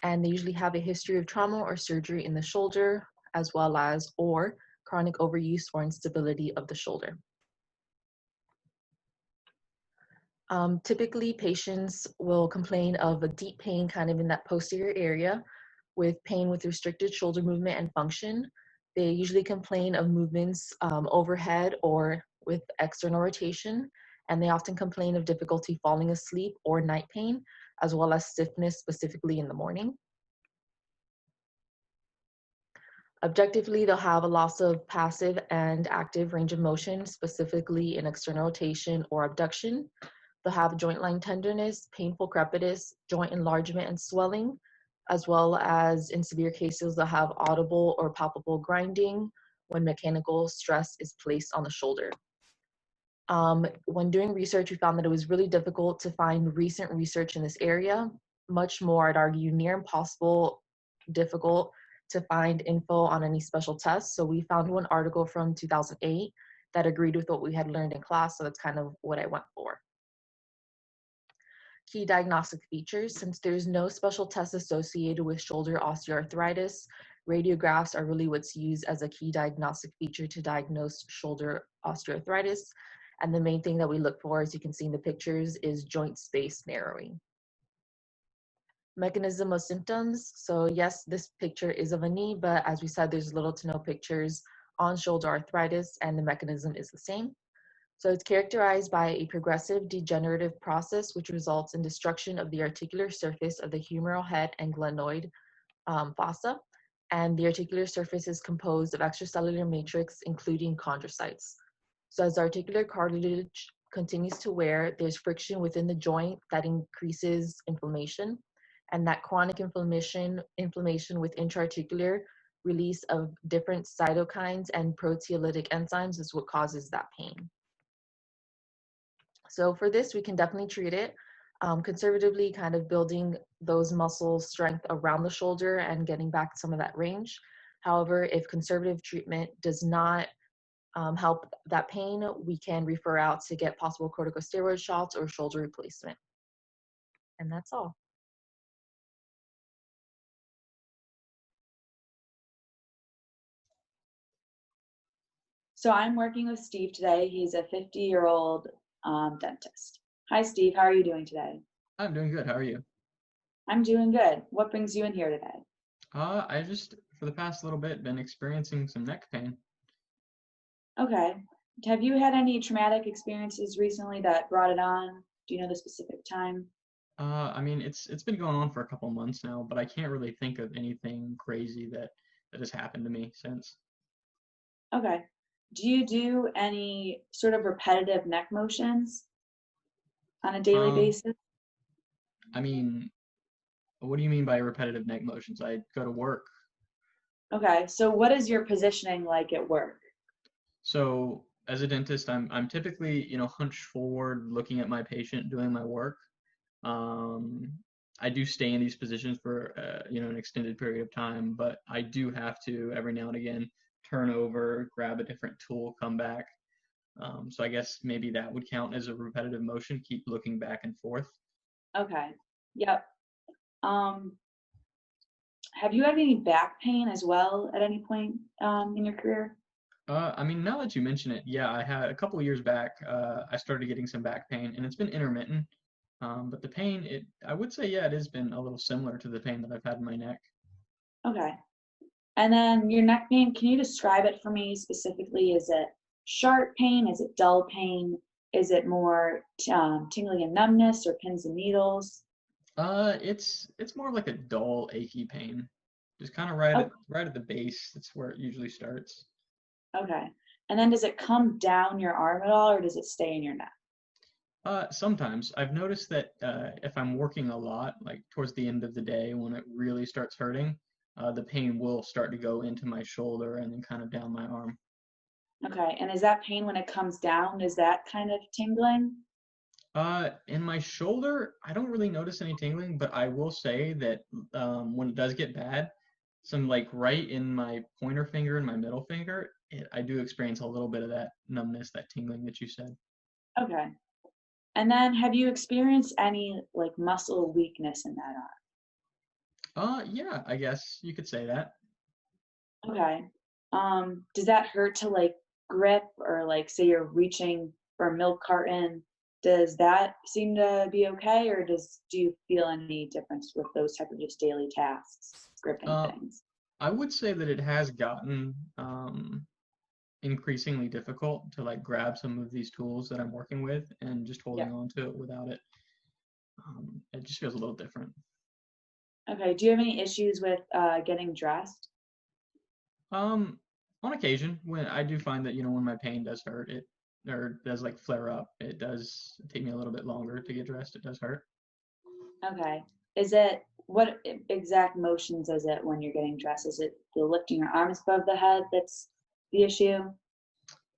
And they usually have a history of trauma or surgery in the shoulder, as well as or chronic overuse or instability of the shoulder. Typically, patients will complain of a deep pain kind of in that posterior area, with pain with restricted shoulder movement and function. They usually complain of movements overhead or with external rotation, and they often complain of difficulty falling asleep or night pain, as well as stiffness, specifically in the morning. Objectively, they'll have a loss of passive and active range of motion, specifically in external rotation or abduction. They'll have joint line tenderness, painful crepitus, joint enlargement and swelling, as well as in severe cases they'll have audible or palpable grinding when mechanical stress is placed on the shoulder. When doing research, we found that it was really difficult to find recent research in this area, much more, I'd argue, near impossible difficult to find info on any special tests. So we found one article from 2008 that agreed with what we had learned in class, so that's kind of what I went for. Key diagnostic features. Since there's no special test associated with shoulder osteoarthritis, radiographs are really what's used as a key diagnostic feature to diagnose shoulder osteoarthritis. And the main thing that we look for, as you can see in the pictures, is joint space narrowing. Mechanism of symptoms. So yes, this picture is of a knee, but as we said, there's little to no pictures on shoulder arthritis, and the mechanism is the same. So it's characterized by a progressive degenerative process which results in destruction of the articular surface of the humeral head and glenoid fossa. And the articular surface is composed of extracellular matrix, including chondrocytes. So as articular cartilage continues to wear, there's friction within the joint that increases inflammation. And that chronic inflammation with intra-articular release of different cytokines and proteolytic enzymes is what causes that pain. So for this, we can definitely treat it conservatively, kind of building those muscle strength around the shoulder and getting back some of that range. However, if conservative treatment does not help that pain, we can refer out to get possible corticosteroid shots or shoulder replacement. And that's all. So I'm working with Steve today. He's a 50-year-old dentist. Hi, Steve. How are you doing today? I'm doing good. How are you? I'm doing good. What brings you in here today? I just, for the past little bit, been experiencing some neck pain. Okay. Have you had any traumatic experiences recently that brought it on? Do you know the specific time? I mean, it's been going on for a couple months now, but I can't really think of anything crazy that has happened to me since. Okay. Do you do any sort of repetitive neck motions on a daily basis? I mean, what do you mean by repetitive neck motions? I go to work. Okay. So what is your positioning like at work? So as a dentist, I'm typically, hunched forward, looking at my patient, doing my work. I do stay in these positions for an extended period of time, but I do have to every now and again turn over, grab a different tool, come back. So I guess maybe that would count as a repetitive motion, keep looking back and forth. Okay. Yep. Have you had any back pain as well at any point in your career? I mean, now that you mention it, yeah, I had a couple of years back, I started getting some back pain, and it's been intermittent. But the pain, I would say, yeah, it has been a little similar to the pain that I've had in my neck. Okay. And then your neck pain, can you describe it for me specifically? Is it sharp pain? Is it dull pain? Is it more tingling and numbness or pins and needles? It's more like a dull, achy pain. Just kind of right at the base. That's where it usually starts. Okay. And then does it come down your arm at all, or does it stay in your neck? Sometimes I've noticed that if I'm working a lot, like towards the end of the day when it really starts hurting, the pain will start to go into my shoulder and then kind of down my arm. Okay. And is that pain when it comes down, is that kind of tingling? In my shoulder, I don't really notice any tingling, but I will say that when it does get bad, some like right in my pointer finger and my middle finger, I do experience a little bit of that numbness, that tingling that you said. Okay. And then have you experienced any like muscle weakness in that arm? Yeah, I guess you could say that. Okay. Does that hurt to like grip or like say you're reaching for a milk carton? Does that seem to be okay, or do you feel any difference with those type of just daily tasks, gripping things? I would say that it has gotten increasingly difficult to like grab some of these tools that I'm working with and just holding on to it without it. It just feels a little different. Okay. Do you have any issues with getting dressed? On occasion, when I do find that, when my pain does hurt, or does like flare up, it does take me a little bit longer to get dressed. It does hurt. Okay. Is it, what exact motions is it when you're getting dressed? Is it the lifting your arms above the head that's the issue?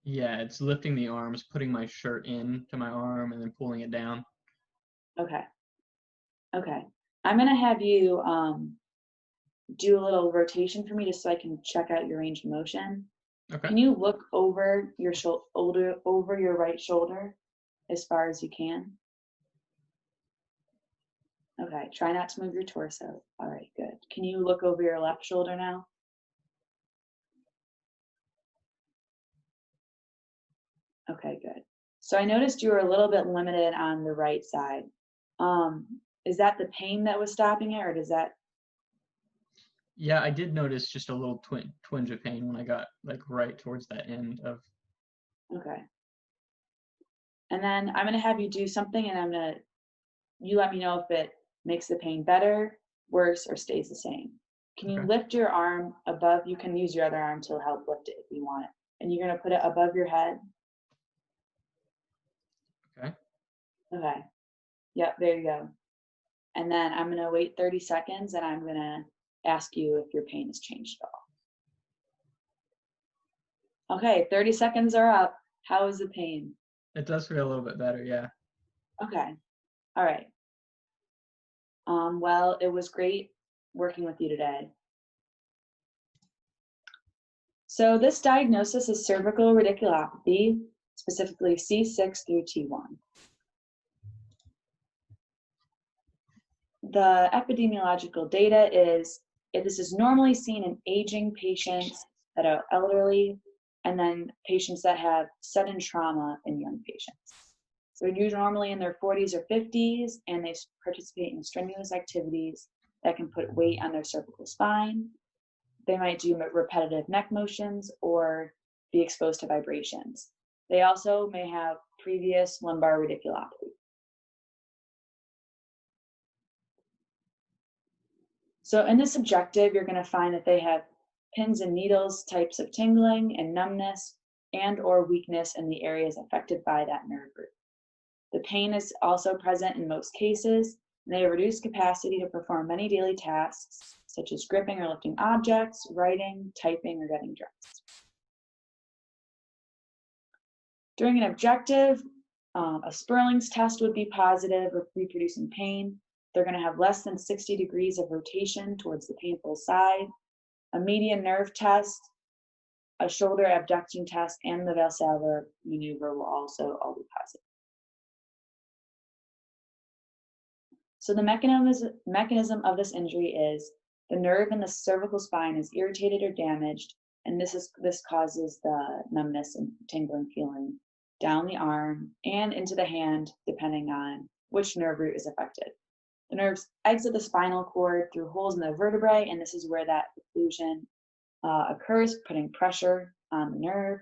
Yeah, it's lifting the arms, putting my shirt in to my arm, and then pulling it down. Okay. Okay. I'm gonna have you do a little rotation for me just so I can check out your range of motion. Okay. Can you look over your shoulder, over your right shoulder as far as you can? Okay, try not to move your torso. All right, good. Can you look over your left shoulder now? Okay, good. So I noticed you were a little bit limited on the right side. Is that the pain that was stopping it, or does that? Yeah, I did notice just a little twinge of pain when I got like right towards that end of. Okay. And then I'm gonna have you do something, and you let me know if it makes the pain better, worse, or stays the same. Can you Okay. lift your arm above? You can use your other arm to help lift it if you want it. And you're gonna put it above your head. Okay. Okay. Yep, there you go. And then I'm gonna wait 30 seconds, and I'm gonna ask you if your pain has changed at all. Okay, 30 seconds are up. How is the pain? It does feel a little bit better, yeah. Okay. All right. Well, it was great working with you today. So this diagnosis is cervical radiculopathy, specifically C6 through T1. The epidemiological data is, this is normally seen in aging patients that are elderly, and then patients that have sudden trauma in young patients. So they're usually normally in their 40s or 50s, and they participate in strenuous activities that can put weight on their cervical spine. They might do repetitive neck motions or be exposed to vibrations. They also may have previous lumbar radiculopathy. So in this objective, you're going to find that they have pins and needles types of tingling and numbness and or weakness in the areas affected by that nerve root. The pain is also present in most cases, and they have reduced capacity to perform many daily tasks, such as gripping or lifting objects, writing, typing, or getting dressed. During an objective, a Sperling's test would be positive of reproducing pain. They're going to have less than 60 degrees of rotation towards the painful side. A median nerve test, a shoulder abduction test, and the Valsalva maneuver will also all be positive. So the mechanism of this injury is the nerve in the cervical spine is irritated or damaged, and this causes the numbness and tingling feeling down the arm and into the hand, depending on which nerve root is affected. The nerves exit the spinal cord through holes in the vertebrae, and this is where that occlusion occurs, putting pressure on the nerve.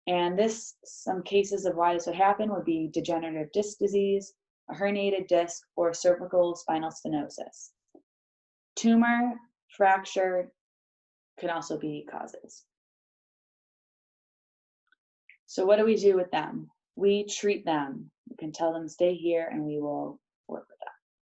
And some cases of why this would happen would be degenerative disc disease, a herniated disc, or cervical spinal stenosis. Tumor, fracture could also be causes. So what do we do with them? We treat them. We can tell them stay here, and we will